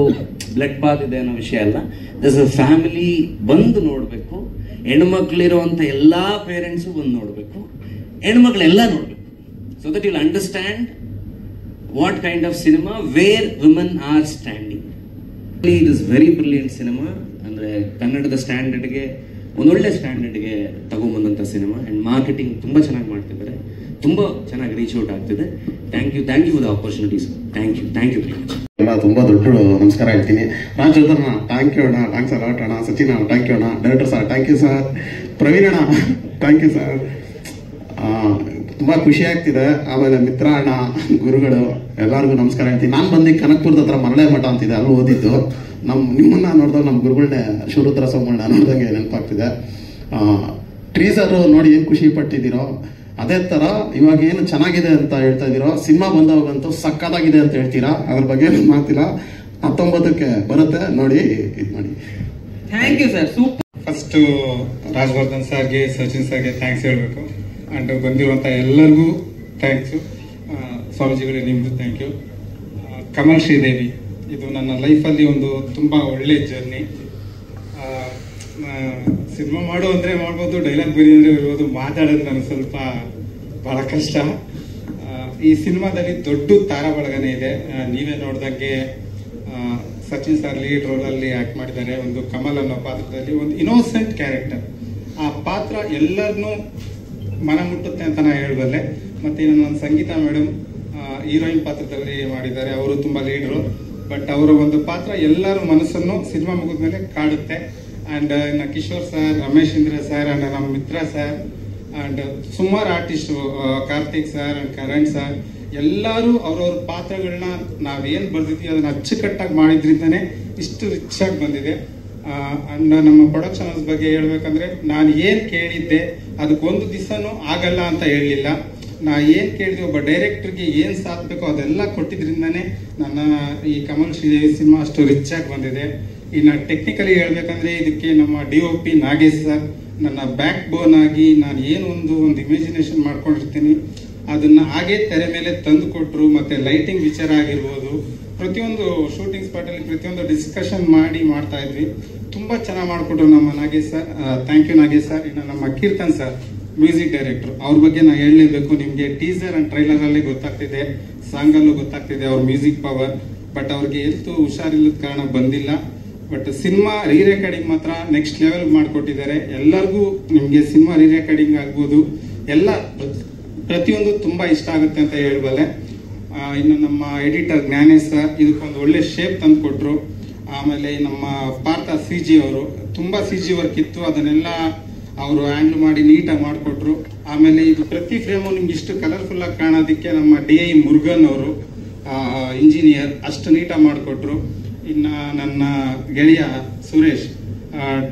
ಬ್ಲಡ್ ಬಾತ್ ಇದೆ ಅನ್ನೋ ವಿಷಯ ಅಲ್ಲ. ದಿಸ್ ಇಸ್ ಫ್ಯಾಮಿಲಿ ಬಂದು ನೋಡಬೇಕು. ಹೆಣ್ಮಕ್ಳಿರುವಂತ ಎಲ್ಲಾ ಪೇರೆಂಟ್ಸು ಬಂದು ನೋಡಬೇಕು, ಹೆಣ್ಮಕ್ಳೆಲ್ಲ ನೋಡಬೇಕು. So that you will understand what kind of cinema where women are standing. It is very brilliant cinema. ಅಂದ್ರೆ ಕನ್ನಡದ ಸ್ಟ್ಯಾಂಡರ್ಡ್ಗೆ ಒಂದೊಳ್ಳೆ ಸ್ಟ್ಯಾಂಡರ್ಡ್ಗೆ ತಗೊಂಬಂದಂತ ಸಿನಿಮಾ. ಅಂಡ್ ಮಾರ್ಕೆಟಿಂಗ್ ತುಂಬಾ ಚೆನ್ನಾಗಿ ಮಾಡ್ತಿದ್ದಾರೆ, ತುಂಬಾ ಚೆನ್ನಾಗಿ ರೀಚ್ ಔಟ್ ಆಗ್ತಿದೆ. Thank you for the opportunities. Thank you very much. ತುಂಬಾ ದೊಡ್ಡ ನಮಸ್ಕಾರ ಹೇಳ್ತೀನಿ. ರಾಜವರ್ಧನ್ ಥ್ಯಾಂಕ್ ಯು ಅಣ್ಣ, ಥ್ಯಾಂಕ್ಸ್ ಅಲಾಟ್ ಅಣ್ಣ. ಸಚಿನ್ ಅಣ್ಣ ಥ್ಯಾಂಕ್ ಯು ಅಣ್ಣ. Director sir thank you sir. Praveen ಅಣ್ಣ ಥ್ಯಾಂಕ್ ಯು ಸರ್. ತುಂಬಾ ಖುಷಿ ಆಗ್ತಿದೆ. ಆಮೇಲೆ ಮಿತ್ರ ಅಣ್ಣ, ಗುರುಗಳು ಎಲ್ಲರಿಗೂ ನಮಸ್ಕಾರ ಹೇಳ್ತೀನಿ. ನಾನು ಬಂದು ಕನಕಪುರದ ಹತ್ರ ಮರಳೆ ಮಠ ಅಂತಿದೆ, ಅಲ್ಲಿ ಓದಿದ್ದು. ನಿಮ್ಮನ್ನ ನೋಡಿದಾಗ ನಮ್ಮ ಗುರುಗಳನ್ನೇ ಶಿವರುದ್ರ ಸೋಮಣ್ಣ ನೋಡಿದಂಗೆ ನೆನಪಾಗ್ತಿದೆ. ಟ್ರೀಸರ್ ನೋಡಿ ಏನು ಖುಷಿ ಪಟ್ಟಿದ್ದೀರೋ ಅದೇ ತರ ಇವಾಗ ಏನು ಚೆನ್ನಾಗಿದೆ ಅಂತ ಹೇಳ್ತಾ ಇದೀರೋ, ಸಿನಿಮಾ ಬಂದವಾಗಂತೂ ಸಕ್ಕತ್ತಾಗಿದೆ ಅಂತ ಹೇಳ್ತೀರಾ. ಅದ್ರ ಬಗ್ಗೆ ಮಾತಿಲ್ಲ. 19ಕ್ಕೆ ಬರುತ್ತೆ, ನೋಡಿ ಇದು ಮಾಡಿ. Thank you sir. Super. First Rajavardhan ಸರ್ಗೆ, ಸಚಿನ್ ಸರ್ಗೆ ಥ್ಯಾಂಕ್ಸ್ ಹೇಳಬೇಕು. ಅಂಡ್ ಬಂದಿರುವಂಥ ಎಲ್ಲರಿಗೂ ಥ್ಯಾಂಕ್ಸು. ಸ್ವಾಮೀಜಿಗಳೇ ನಿಮ್ಮದು ಥ್ಯಾಂಕ್ ಯು. ಕಮಲ್ ಶ್ರೀದೇವಿ, ಇದು ನನ್ನ ಲೈಫಲ್ಲಿ ಒಂದು ತುಂಬ ಒಳ್ಳೆ ಜರ್ನಿ. ಸಿನಿಮಾ ಮಾಡು ಅಂದರೆ ಮಾಡ್ಬೋದು, ಡೈಲಾಗ್ ಬರೀ ಅಂದರೆ ಇರ್ಬೋದು, ಮಾತಾಡೋದು ನನಗೆ ಸ್ವಲ್ಪ ಭಾಳ ಕಷ್ಟ. ಈ ಸಿನಿಮಾದಲ್ಲಿ ದೊಡ್ಡ ತಾರಾ ಬಳಗನೇ ಇದೆ. ನೀವೇ ನೋಡ್ದಂಗೆ ಸಚಿನ್ ಸರ್ ಲೀಡ್ ರೋಲಲ್ಲಿ ಆ್ಯಕ್ಟ್ ಮಾಡಿದ್ದಾರೆ. ಒಂದು ಕಮಲ್ ಅನ್ನೋ ಪಾತ್ರದಲ್ಲಿ ಒಂದು ಇನ್ನೋಸೆಂಟ್ ಕ್ಯಾರೆಕ್ಟರ್. ಆ ಪಾತ್ರ ಎಲ್ಲರನ್ನೂ ಮನ ಮುಟ್ಟುತ್ತೆ ಅಂತ ನಾನು ಹೇಳಬಲ್ಲೆ. ಮತ್ತು ನನ್ನ ಸಂಗೀತ ಮೇಡಮ್ ಹೀರೋಯಿನ್ ಪಾತ್ರದಲ್ಲಿ ಮಾಡಿದ್ದಾರೆ. ಅವರು ತುಂಬ ಲೀಡ್ರು, ಬಟ್ ಅವರ ಒಂದು ಪಾತ್ರ ಎಲ್ಲರ ಮನಸ್ಸನ್ನು ಸಿನಿಮಾ ಮುಗಿದ ಮೇಲೆ ಕಾಡುತ್ತೆ. ಆ್ಯಂಡ್ ಇನ್ನು Kishore sir, Ramesh Indra sir, and ನಮ್ಮ ಮಿತ್ರ ಸರ್, ಆ್ಯಂಡ್ ಸುಮಾರು artist, Karthik sir and Karan sir, ಎಲ್ಲರೂ ಅವ್ರವ್ರ ಪಾತ್ರಗಳನ್ನ ನಾವೇನು ಬರ್ದಿದ್ವಿ ಅದನ್ನ ಅಚ್ಚುಕಟ್ಟಾಗಿ ಮಾಡಿದ್ರಿಂದನೇ ಇಷ್ಟು ರಿಚ್ ಆಗಿ ಬಂದಿದೆ. ಆ್ಯಂಡ್ ನಮ್ಮ ಪ್ರೊಡಕ್ಷನ್ ಹೌಸ್ ಬಗ್ಗೆ ಹೇಳ್ಬೇಕಂದ್ರೆ, ನಾನು ಏನು ಕೇಳಿದ್ದೆ ಅದಕ್ಕೊಂದು ದಿವಸನೂ ಆಗಲ್ಲ ಅಂತ ಹೇಳಲಿಲ್ಲ. ನಾ ಏನು ಕೇಳಿದ್ವಿ, ಒಬ್ಬ ಡೈರೆಕ್ಟರ್ಗೆ ಏನು ಸಾಧಬೇಕೋ ಅದೆಲ್ಲ ಕೊಟ್ಟಿದ್ರಿಂದನೇ ನನ್ನ ಈ ಕಮಲ್ ಶ್ರೀದೇವಿ ಸಿನಿಮಾ ಅಷ್ಟು ರಿಚ್ ಆಗಿ ಬಂದಿದೆ. ಇನ್ನು ಟೆಕ್ನಿಕಲಿ ಹೇಳ್ಬೇಕಂದ್ರೆ, ಇದಕ್ಕೆ ನಮ್ಮ DOP ನಾಗೇಶ್ ಸರ್ ನನ್ನ ಬ್ಯಾಕ್ ಬೋನ್ ಆಗಿ ನಾನು ಏನು ಒಂದು ಇಮ್ಯಾಜಿನೇಷನ್ ಮಾಡ್ಕೊಂಡಿರ್ತೀನಿ ಅದನ್ನ ಹಾಗೆ ತೆರೆ ಮೇಲೆ ತಂದು ಕೊಟ್ಟರು. ಮತ್ತೆ ಲೈಟಿಂಗ್ ವಿಚಾರ ಆಗಿರ್ಬೋದು, ಪ್ರತಿಯೊಂದು ಶೂಟಿಂಗ್ ಸ್ಪಾಟಲ್ಲಿ ಪ್ರತಿಯೊಂದು ಡಿಸ್ಕಷನ್ ಮಾಡಿ ಮಾಡ್ತಾ ಇದ್ವಿ. ತುಂಬ ಚೆನ್ನಾಗಿ ಮಾಡಿಕೊಟ್ರು ನಮ್ಮ Nagesh sir. Thank you Nagesh sir. ಇನ್ನು ನಮ್ಮ ಕೀರ್ತನ್ ಸರ್, ಮ್ಯೂಸಿಕ್ ಡೈರೆಕ್ಟರ್, ಅವ್ರ ಬಗ್ಗೆ ನಾನು ಹೇಳಲೇಬೇಕು. ನಿಮಗೆ ಟೀಸರ್ ಅಂಡ್ ಟ್ರೈಲರ್ ಅಲ್ಲಿ ಗೊತ್ತಾಗ್ತಿದೆ, ಸಾಂಗಲ್ಲೂ ಗೊತ್ತಾಗ್ತಿದೆ ಅವ್ರ ಮ್ಯೂಸಿಕ್ ಪವರ್. ಬಟ್ ಅವ್ರಿಗೆ ಎಲ್ತು ಹುಷಾರಿಲ್ಲದ ಕಾರಣ ಬಂದಿಲ್ಲ. ಬಟ್ ಸಿನಿಮಾ ರೀ ರೆಕಾರ್ಡಿಂಗ್ ಮಾತ್ರ ನೆಕ್ಸ್ಟ್ ಲೆವೆಲ್ ಮಾಡಿಕೊಟ್ಟಿದ್ದಾರೆ. ಎಲ್ಲರಿಗೂ ನಿಮಗೆ ಸಿನಿಮಾ ರೀ ರೆಕಾರ್ಡಿಂಗ್ ಆಗ್ಬೋದು, ಎಲ್ಲ ಪ್ರತಿಯೊಂದು ತುಂಬ ಇಷ್ಟ ಆಗುತ್ತೆ ಅಂತ ಹೇಳಬಲ್ಲೆ. ಇನ್ನು ನಮ್ಮ ಎಡಿಟರ್ ಜ್ಞಾನೇಶ್ ಸರ್ ಇದಕ್ಕೊಂದು ಒಳ್ಳೆ ಶೇಪ್ ತಂದು ಕೊಟ್ಟರು. ಆಮೇಲೆ ನಮ್ಮ ಪಾರ್ಥ CG ಅವರು ತುಂಬ CG ವರ್ಕ್ ಇತ್ತು, ಅದನ್ನೆಲ್ಲ ಅವರು ಹ್ಯಾಂಡಲ್ ಮಾಡಿ ನೀಟಾಗಿ ಮಾಡಿಕೊಟ್ರು. ಆಮೇಲೆ ಇದು ಪ್ರತಿ ಫ್ರೇಮು ನಿಮ್ಗೆ ಇಷ್ಟು ಕಲರ್ಫುಲ್ ಆಗಿ ಕಾಣೋದಕ್ಕೆ ನಮ್ಮ DI ಮುರುಗನ್ ಅವರು ಇಂಜಿನಿಯರ್ ಅಷ್ಟು ನೀಟಾಗಿ ಮಾಡಿಕೊಟ್ರು. ಇನ್ನು ನನ್ನ ಗೆಳೆಯ ಸುರೇಶ್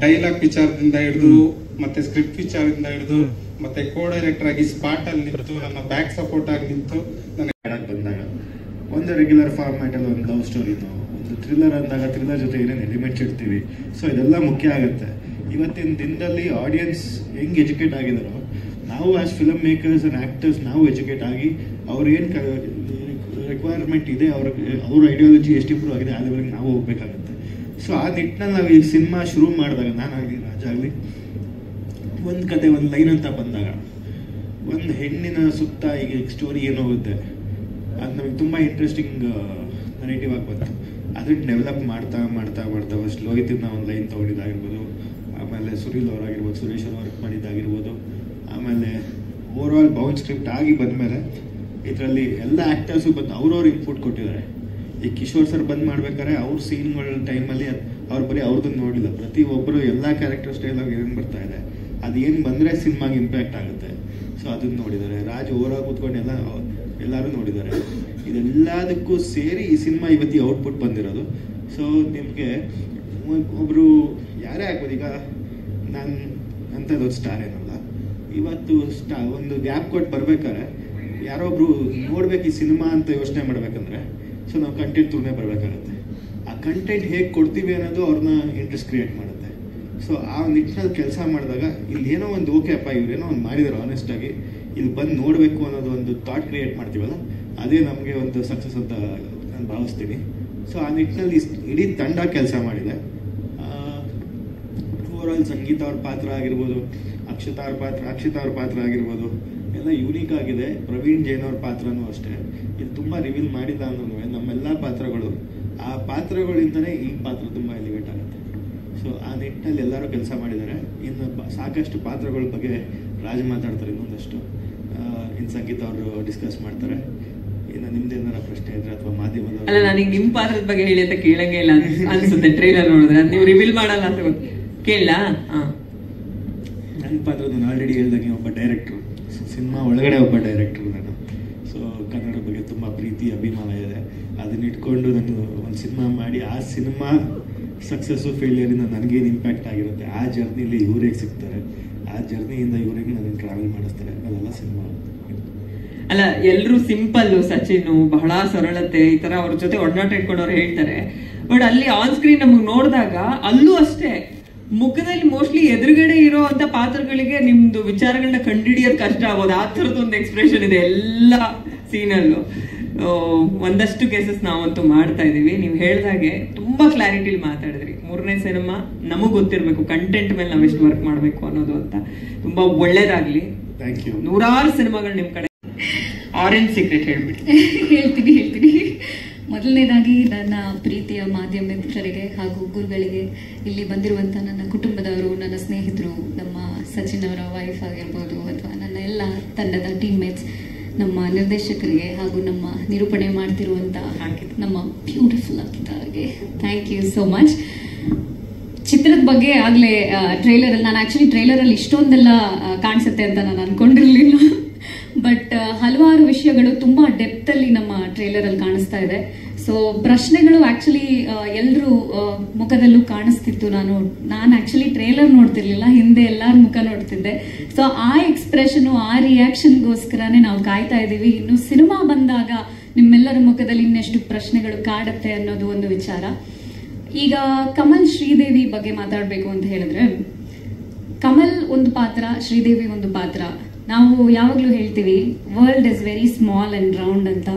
ಡೈಲಾಗ್ ವಿಚಾರದಿಂದ ಹಿಡಿದು ಮತ್ತೆ ಸ್ಕ್ರಿಪ್ಟ್ ವಿಚಾರದಿಂದ ಹಿಡಿದು ಮತ್ತೆ ಕೋ ಡೈರೆಕ್ಟರ್ ಆಗಿ ಸ್ಪಾಟ್ ಅಲ್ಲಿ ನಿಂತು ನನ್ನ ಬ್ಯಾಕ್ ಸಪೋರ್ಟ್ ಆಗಿ ನಿಂತು ನನಗೆ ಬಂದಾಗ ಒಂದು ರೆಗ್ಯುಲರ್ ಫಾರ್ಮ್ಯಾಟ್ ಅಲ್ಲಿ ಒಂದು ಲವ್ ಸ್ಟೋರಿನೋ ಒಂದು ಥ್ರಿಲ್ಲರ್ ಅಂದಾಗ ಥ್ರಿಲ್ಲರ್ ಜೊತೆ ಏನೇನು ಎಲಿಮೆಂಟ್ಸ್ ಇಡ್ತೀವಿ, ಸೊ ಇದೆಲ್ಲ ಮುಖ್ಯ ಆಗುತ್ತೆ. ಇವತ್ತಿನ ದಿನದಲ್ಲಿ ಆಡಿಯನ್ಸ್ ಹೆಂಗೆ ಎಜುಕೇಟ್ ಆಗಿದಾರೋ, ನಾವು as film makers and actors ನಾವು ಎಜುಕೇಟ್ ಆಗಿ ಅವ್ರೇನು ರಿಕ್ವೈರ್ಮೆಂಟ್ ಇದೆ, ಅವ್ರ ಐಡಿಯಾಲಜಿ ಎಷ್ಟು ಇಂಪ್ರೂವ್ ಆಗಿದೆ ಆ ಲೆವೆಲ್ಗೆ ನಾವು ಹೋಗ್ಬೇಕಾಗತ್ತೆ. ಸೊ ಆ ನಿಟ್ಟಿನಲ್ಲಿ ನಾವು ಈ ಸಿನಿಮಾ ಶುರು ಮಾಡಿದಾಗ, ನಾನಾಗಲಿ ರಾಜ ಆಗಲಿ, ಒಂದು ಕತೆ ಒಂದು ಲೈನ್ ಅಂತ ಬಂದಾಗ ಒಂದು ಹೆಣ್ಣಿನ ಸುತ್ತ ಈಗ ಸ್ಟೋರಿ ಏನು ಹೋಗುತ್ತೆ ಅದು ನಮಗೆ ತುಂಬ ಇಂಟ್ರೆಸ್ಟಿಂಗ್ ನೆಗೆಟಿವ್ ಆಗಿ ಬಂತು. ಅದನ್ನ ಡೆವಲಪ್ ಮಾಡ್ತಾ ಮಾಡ್ತಾ ಮಾಡ್ತಾ ಫಸ್ಟ್ ಲೋಹಿತಿನ ಒಂದು ಲೈನ್ ತೊಗೊಂಡಿದ್ದಾಗಿರ್ಬೋದು, ಆಮೇಲೆ ಸುನೀಲ್ ಅವರಾಗಿರ್ಬೋದು, ಸುರೇಶ್ ಅವರು ವರ್ಕ್ ಮಾಡಿದ್ದಾಗಿರ್ಬೋದು, ಆಮೇಲೆ ಓವರ್ ಆಲ್ ಬೌಂಡ್ ಸ್ಕ್ರಿಪ್ಟ್ ಆಗಿ ಬಂದಮೇಲೆ ಇದರಲ್ಲಿ ಎಲ್ಲ ಆ್ಯಕ್ಟರ್ಸು ಬಂದು ಅವ್ರವ್ರು ಇನ್ಪುಟ್ ಕೊಟ್ಟಿದ್ದಾರೆ. ಈ ಕಿಶೋರ್ ಸರ್ ಬಂದು ಮಾಡ್ಬೇಕಾದ್ರೆ ಅವ್ರ ಸೀನ್ಗಳ ಟೈಮಲ್ಲಿ ಅವ್ರು ಬರೀ ಅವ್ರದ್ದನ್ನು ನೋಡಿಲ್ಲ, ಪ್ರತಿಯೊಬ್ಬರು ಎಲ್ಲ ಕ್ಯಾರೆಕ್ಟರ್ ಸ್ಟೈಲಾಗಿ ಏನೇನು ಬರ್ತಾ ಇದೆ ಅದೇನು ಬಂದರೆ ಸಿನಿಮಾಗೆ ಇಂಪ್ಯಾಕ್ಟ್ ಆಗುತ್ತೆ, ಸೊ ಅದನ್ನು ನೋಡಿದ್ದಾರೆ. ರಾಜ್ ಓವರಾಗಿ ಕೂತ್ಕೊಂಡು ಎಲ್ಲರೂ ನೋಡಿದ್ದಾರೆ. ಇದೆಲ್ಲದಕ್ಕೂ ಸೇರಿ ಈ ಸಿನಿಮಾ ಇವತ್ತಿ ಔಟ್ಪುಟ್ ಬಂದಿರೋದು. ಸೊ ನಿಮಗೆ ಒಬ್ಬರು ಯಾರೇ ಆಗ್ಬೋದು, ಈಗ ನಾನು ಅಂಥದ್ದೊಂದು ಸ್ಟಾರ್ ಏನಲ್ಲ, ಇವತ್ತು ಒಂದು ಗ್ಯಾಪ್ ಕೊಟ್ಟು ಬರ್ಬೇಕಾದ್ರೆ ಯಾರೊಬ್ರು ನೋಡ್ಬೇಕು ಈ ಸಿನಿಮಾ ಅಂತ ಯೋಚನೆ ಮಾಡ್ಬೇಕಂದ್ರೆ ಸೊ ನಾವು ಕಂಟೆಂಟ್ ಥ್ರೂನೇ ಬರಬೇಕಾಗತ್ತೆ. ಆ ಕಂಟೆಂಟ್ ಹೇಗೆ ಕೊಡ್ತೀವಿ ಅನ್ನೋದು ಅವ್ರನ್ನ ಇಂಟ್ರೆಸ್ಟ್ ಕ್ರಿಯೇಟ್ ಮಾಡುತ್ತೆ. ಸೊ ಆ ನಿಟ್ಟಿನಲ್ಲಿ ಕೆಲಸ ಮಾಡಿದಾಗ ಇಲ್ಲಿ ಏನೋ ಒಂದು ಓಕೆ ಅಪ್ಪ ಇವ್ರೇನೋ ಒಂದು ಮಾಡಿದಾರೆ ಆನೆಸ್ಟಾಗಿ, ಇಲ್ಲಿ ಬಂದು ನೋಡಬೇಕು ಅನ್ನೋದು ಒಂದು ಥಾಟ್ ಕ್ರಿಯೇಟ್ ಮಾಡ್ತೀವಲ್ಲ, ಅದೇ ನಮಗೆ ಒಂದು ಸಕ್ಸಸ್ ಅಂತ ನಾನು ಭಾವಿಸ್ತೀನಿ. ಸೊ ಆ ನಿಟ್ಟಿನಲ್ಲಿ ಇಡೀ ತಂಡ ಕೆಲಸ ಮಾಡಿದೆ. ಓವರಾಲ್ ಸಂಗೀತ ಅವ್ರ ಪಾತ್ರ ಆಗಿರ್ಬೋದು, ಅಕ್ಷತಾ ಅವ್ರ ಪಾತ್ರ ಆಗಿರ್ಬೋದು, ಎಲ್ಲ ಯೂನಿಕ್ ಆಗಿದೆ. ಪ್ರವೀಣ್ ಜೈನ್ ಅವ್ರ ಪಾತ್ರನೂ ಅಷ್ಟೇ, ಇದು ತುಂಬ ರಿವೀಲ್ ಮಾಡಿಲ್ಲ ಅಂದ್ರೂ ನಮ್ಮೆಲ್ಲ ಪಾತ್ರಗಳು ಆ ಪಾತ್ರಗಳಿಂದನೇ ಈ ಪಾತ್ರ ತುಂಬ ಎಲಿವೇಟ್ ಆಗುತ್ತೆ. ಸೊ ಆ ನಿಟ್ಟಿನಲ್ಲಿ ಎಲ್ಲರೂ ಕೆಲಸ ಮಾಡಿದ್ದಾರೆ. ಇನ್ನು ಸಾಕಷ್ಟು ಪಾತ್ರಗಳ ಬಗ್ಗೆ ರಾಜ್ ಮಾತಾಡ್ತಾರೆ, ಇನ್ನೊಂದಷ್ಟು ಇನ್ನು ಸಂಗೀತ ಅವರು ಡಿಸ್ಕಸ್ ಮಾಡ್ತಾರೆ. ಇನ್ನು ನಿಮ್ದೇನಾರ ಪ್ರಶ್ನೆ ಇದ್ರೆ ಅಥವಾ ಮಾಧ್ಯಮದ ಅಲ್ಲ, ನನಗೆ ನಿಮ್ಮ ಪಾತ್ರದ ಬಗ್ಗೆ ಹೇಳಿ ಅಂತ ಕೇಳಂಗೆ ಇಲ್ಲ ಅನ್ಸುತ್ತೆ. ಟ್ರೈಲರ್ ನೋಡಿದ್ರೆ ನೀವು ರಿವೀಲ್ ಮಾಡಲ್ಲ ಅಂತ ಕೇಳ. ನನ್ನ ಪಾತ್ರದ ನಾನು ಆಲ್ರೆಡಿ ಹೇಳ್ದಂಗೆ ಒಬ್ಬ ಡೈರೆಕ್ಟ್ರು, ಸಿನಿಮಾ ಒಳಗಡೆ ಒಬ್ಬ ಡೈರೆಕ್ಟ್ರು ನಾನು. ಸೊ ಕನ್ನಡ ಬಗ್ಗೆ ತುಂಬ ಪ್ರೀತಿ ಅಭಿಮಾನ ಇದೆ. ಅದನ್ನ ಇಟ್ಕೊಂಡು ನಾನು ಒಂದು ಸಿನಿಮಾ ಮಾಡಿ ಆ ಸಿನಿಮಾ ಸಕ್ಸಸ್ಸು ಫೇಲಿಯರಿಂದ ನನಗೇನು ಇಂಪ್ಯಾಕ್ಟ್ ಆಗಿರುತ್ತೆ, ಆ ಜರ್ನಿಲಿ ಇವ್ರಿಗೆ ಸಿಗ್ತಾರೆ, ಆ ಜರ್ನಿಯಿಂದ ಇವ್ರಿಗೆ ನನಗೆ ಟ್ರಾವೆಲ್ ಮಾಡಿಸ್ತಾರೆ, ಅದೆಲ್ಲ ಸಿನಿಮಾ. ಅಲ್ಲ, ಎಲ್ರು ಸಿಂಪಲ್, ಸಚಿನ್ ಬಹಳ ಸರಳತೆ ಈ ತರ ಅವ್ರ ಜೊತೆ ಒಡನಾಟ ಇಟ್ಕೊಂಡು ಅವ್ರು ಹೇಳ್ತಾರೆ. ಬಟ್ ಅಲ್ಲಿ ಆನ್ ಸ್ಕ್ರೀನ್ ನಮಗ್ ನೋಡಿದಾಗ ಅಲ್ಲೂ ಅಷ್ಟೇ ಮುಖದಲ್ಲಿ ಮೋಸ್ಟ್ಲಿ ಎದುರುಗಡೆ ಇರೋ ಅಂತ ಪಾತ್ರಗಳಿಗೆ ನಿಮ್ದು ವಿಚಾರಗಳನ್ನ ಕಂಡುಹಿಡಿಯೋದು ಕಷ್ಟ ಆಗೋದು. ಆ ಥರದ್ದು ಒಂದು ಎಕ್ಸ್ಪ್ರೆಷನ್ ಇದೆ ಎಲ್ಲ ಸೀನಲ್ಲೂ. ಒಂದಷ್ಟು ಕೇಸಸ್ ನಾವಂತೂ ಮಾಡ್ತಾ ಇದೀವಿ. ನೀವು ಹೇಳ್ದಾಗೆ ತುಂಬಾ ಕ್ಲಾರಿಟಿಲಿ ಮಾತಾಡಿದ್ರಿ. 3ನೇ ಸಿನಿಮಾ ನಮಗ್ ಗೊತ್ತಿರ್ಬೇಕು ಕಂಟೆಂಟ್ ಮೇಲೆ ನಾವ್ ಎಷ್ಟು ವರ್ಕ್ ಮಾಡ್ಬೇಕು ಅನ್ನೋದು ಅಂತ. ತುಂಬಾ ಒಳ್ಳೇದಾಗ್ಲಿ. Thank you. ನೂರಾರು ಸಿನಿಮಾಗಳು ನಿಮ್ ಕಡೆ. ಆರೆಂಜ್ ಸೀಕ್ರೆಟ್ ಹೇಳ್ತೀನಿ. ಮೊದಲನೇದಾಗಿ ನನ್ನ ಪ್ರೀತಿಯ ಮಾಧ್ಯಮ ಮಿತ್ರರಿಗೆ ಹಾಗೂ ಗುರುಗಳಿಗೆ, ಇಲ್ಲಿ ಬಂದಿರುವಂಥ ನನ್ನ ಕುಟುಂಬದವರು, ನನ್ನ ಸ್ನೇಹಿತರು, ನಮ್ಮ ಸಚಿನ್ ಅವರ ವೈಫ್ ಆಗಿರ್ಬೋದು ಅಥವಾ ನನ್ನ ಎಲ್ಲ ತಂಡದ ಟೀಮ್ಮೇಟ್ಸ್, ನಮ್ಮ ನಿರ್ದೇಶಕರಿಗೆ ಹಾಗೂ ನಮ್ಮ ನಿರೂಪಣೆ ಮಾಡ್ತಿರುವಂಥ ನಮ್ಮ ಬ್ಯೂಟಿಫುಲ್ ಅಂಕಿತಾಗೆ ಥ್ಯಾಂಕ್ ಯು ಸೋ ಮಚ್. ಚಿತ್ರದ ಬಗ್ಗೆ ಆಗಲೇ ಟ್ರೈಲರಲ್ಲಿ, ನಾನು ಆ್ಯಕ್ಚುಲಿ ಟ್ರೈಲರಲ್ಲಿ ಇಷ್ಟೊಂದೆಲ್ಲ ಕಾಣಿಸುತ್ತೆ ಅಂತ ನಾನು ಅಂದ್ಕೊಂಡಿರಲಿಲ್ಲ. ಬಟ್ ಹಲವಾರು ವಿಷಯಗಳು ತುಂಬ ಡೆಪ್ತಲ್ಲಿ ನಮ್ಮ ಟ್ರೈಲರಲ್ಲಿ ಕಾಣಿಸ್ತಾ ಇದೆ. ಸೊ ಪ್ರಶ್ನೆಗಳು ಆ್ಯಕ್ಚುಲಿ ಎಲ್ಲರೂ ಮುಖದಲ್ಲೂ ಕಾಣಿಸ್ತಿತ್ತು. ನಾನು ಆ್ಯಕ್ಚುಲಿ ಟ್ರೈಲರ್ ನೋಡ್ತಿರ್ಲಿಲ್ಲ, ಹಿಂದೆ ಎಲ್ಲರ ಮುಖ ನೋಡ್ತಿದ್ದೆ. ಸೊ ಆ ಎಕ್ಸ್ಪ್ರೆಷನು, ಆ ರಿಯಾಕ್ಷನ್ಗೋಸ್ಕರನೇ ನಾವು ಕಾಯ್ತಾ ಇದ್ದೀವಿ. ಇನ್ನು ಸಿನಿಮಾ ಬಂದಾಗ ನಿಮ್ಮೆಲ್ಲರ ಮುಖದಲ್ಲಿ ಇನ್ನೆಷ್ಟು ಪ್ರಶ್ನೆಗಳು ಕಾಡುತ್ತೆ ಅನ್ನೋದು ಒಂದು ವಿಚಾರ. ಈಗ ಕಮಲ್ ಶ್ರೀದೇವಿ ಬಗ್ಗೆ ಮಾತಾಡಬೇಕು ಅಂತ ಹೇಳಿದ್ರೆ, ಕಮಲ್ ಒಂದು ಪಾತ್ರ, ಶ್ರೀದೇವಿ ಒಂದು ಪಾತ್ರ. ನಾವು ಯಾವಾಗಲೂ ಹೇಳ್ತೀವಿ world is very small and round ಅಂತ.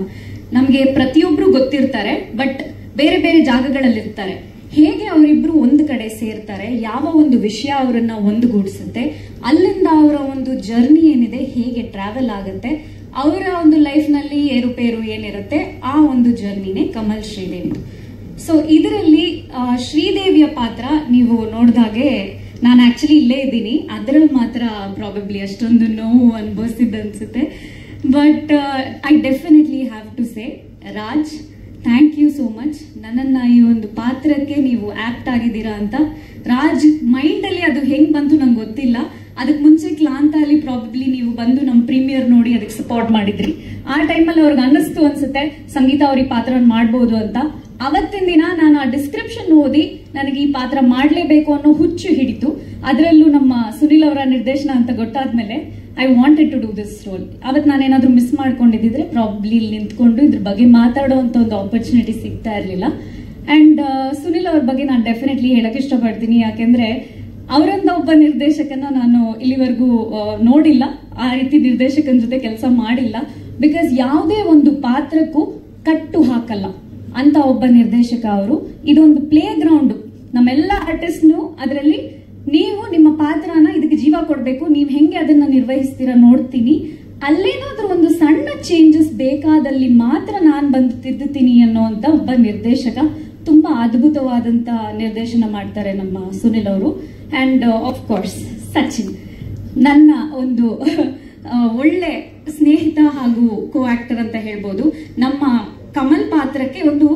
ನಮಗೆ ಪ್ರತಿಯೊಬ್ಬರು ಗೊತ್ತಿರ್ತಾರೆ, ಬಟ್ ಬೇರೆ ಬೇರೆ ಜಾಗಗಳಲ್ಲಿರ್ತಾರೆ. ಹೇಗೆ ಅವರಿಬ್ರು ಒಂದು ಕಡೆ ಸೇರ್ತಾರೆ, ಯಾವ ಒಂದು ವಿಷಯ ಅವರನ್ನ ಒಂದುಗೂಡಿಸುತ್ತೆ, ಅಲ್ಲಿಂದ ಅವರ ಒಂದು ಜರ್ನಿ ಏನಿದೆ ಹೇಗೆ ಟ್ರಾವೆಲ್ ಆಗುತ್ತೆ, ಅವರ ಒಂದು ಲೈಫ್ನಲ್ಲಿ ಏರುಪೇರು ಏನಿರುತ್ತೆ, ಆ ಒಂದು ಜರ್ನಿನೇ ಕಮಲ್ ಶ್ರೀದೇವಿ. ಸೊ ಇದರಲ್ಲಿ ಶ್ರೀದೇವಿಯ ಪಾತ್ರ ನೀವು ನೋಡಿದಾಗೆ, ನಾನು ಆಕ್ಚುಲಿ ಇಲ್ಲೇ ಇದ್ದೀನಿ, ಅದರಲ್ಲಿ ಮಾತ್ರ ಪ್ರಾಬಬ್ಲಿ ಅಷ್ಟೊಂದು ನೋವು ಅನುಭವಿಸಿದ್ದು ಅನ್ಸುತ್ತೆ. But I definitely have to say, Raj thank you so much. ನನ್ನನ್ನು ಈ ಒಂದು ಪಾತ್ರಕ್ಕೆ ನೀವು ಆಪ್ಟ್ ಆಗಿದ್ದೀರಾ ಅಂತ ರಾಜ್ ಮೈಂಡಲ್ಲಿ ಅದು ಹೆಂಗೆ ಬಂತು ನಂಗೆ ಗೊತ್ತಿಲ್ಲ. ಅದಕ್ಕೆ ಮುಂಚೆ ಕ್ಲಾಂತ ಅಲ್ಲಿ ಪ್ರಾಬಬ್ಲಿ ನೀವು ಬಂದು ನಮ್ಮ ಪ್ರೀಮಿಯರ್ ನೋಡಿ ಅದಕ್ಕೆ ಸಪೋರ್ಟ್ ಮಾಡಿದ್ರಿ. ಆ ಟೈಮಲ್ಲಿ ಅವ್ರಿಗೆ ಅನ್ನಿಸ್ತು ಅನ್ಸುತ್ತೆ ಸಂಗೀತ ಅವ್ರಿಗೆ ಪಾತ್ರ ಮಾಡ್ಬೋದು ಅಂತ. ಅವತ್ತಿನ ದಿನ ನಾನು ಆ ಡಿಸ್ಕ್ರಿಪ್ಷನ್ ಓದಿ ನನಗೆ ಈ ಪಾತ್ರ ಮಾಡಲೇಬೇಕು ಅನ್ನೋ ಹುಚ್ಚು ಹಿಡಿತು. ಅದರಲ್ಲೂ ನಮ್ಮ ಸುನಿಲ್ ಅವರ ನಿರ್ದೇಶನ ಅಂತ ಗೊತ್ತಾದ್ಮೇಲೆ I wanted to do this role. ಅವತ್ತು ನಾನೇನಾದ್ರೂ ಮಿಸ್ ಮಾಡ್ಕೊಂಡಿದ್ದಿದ್ರೆ ಪ್ರಾಬಬ್ಲಿ ಇಲ್ಲಿ ನಿಂತ್ಕೊಂಡು ಇದ್ರ ಬಗ್ಗೆ ಮಾತಾಡೋವಂಥ ಒಂದು ಆಪರ್ಚುನಿಟಿ ಸಿಗ್ತಾ ಇರಲಿಲ್ಲ. ಅಂಡ್ ಸುನಿಲ್ ಅವ್ರ ಬಗ್ಗೆ ನಾನು ಡೆಫಿನೆಟ್ಲಿ ಹೇಳಕ್ ಇಷ್ಟಪಡ್ತೀನಿ, ಯಾಕೆಂದ್ರೆ ಅವರಂತ ಒಬ್ಬ ನಿರ್ದೇಶಕನ ನಾನು ಇಲ್ಲಿವರೆಗೂ ನೋಡಿಲ್ಲ, ಆ ರೀತಿ ನಿರ್ದೇಶಕನ ಜೊತೆ ಕೆಲಸ ಮಾಡಿಲ್ಲ. ಬಿಕಾಸ್ ಯಾವುದೇ ಒಂದು ಪಾತ್ರಕ್ಕೂ ಕಟ್ಟು ಹಾಕಲ್ಲ ಅಂತ ಒಬ್ಬ ನಿರ್ದೇಶಕ ಅವರು. ಇದೊಂದು ಪ್ಲೇ ಗ್ರೌಂಡ್, ನಮ್ಮೆಲ್ಲ ಆರ್ಟಿಸ್ಟ್ನು ಅದರಲ್ಲಿ ನೀವು ನಿಮ್ಮ ಪಾತ್ರನ ಇದಕ್ಕೆ ಜೀವ ಕೊಡಬೇಕು, ನೀವು ಹೆಂಗೆ ಅದನ್ನ ನಿರ್ವಹಿಸ್ತೀರಾ ನೋಡ್ತೀನಿ. ಅಲ್ಲೇನಾದ್ರೂ ಒಂದು ಸಣ್ಣ ಚೇಂಜಸ್ ಬೇಕಾದಲ್ಲಿ ಮಾತ್ರ ನಾನು ಬಂದು ತಿದ್ದುತ್ತೀನಿ ಅನ್ನೋಂಥ ಒಬ್ಬ ನಿರ್ದೇಶಕ. ತುಂಬಾ ಅದ್ಭುತವಾದಂತ ನಿರ್ದೇಶನ ಮಾಡ್ತಾರೆ ನಮ್ಮ ಸುನಿಲ್ ಅವರು. ಅಂಡ್ ಆಫ್ ಕೋರ್ಸ್ ಸಚಿನ್, ನನ್ನ ಒಂದು ಒಳ್ಳೆ ಸ್ನೇಹಿತ ಹಾಗೂ ಕೋ ಆಕ್ಟರ್ ಅಂತ ಹೇಳ್ಬೋದು. ನಮ್ಮ ಕಮಲ್ ಪಾತ್ರಕ್ಕೆ ಒಂದು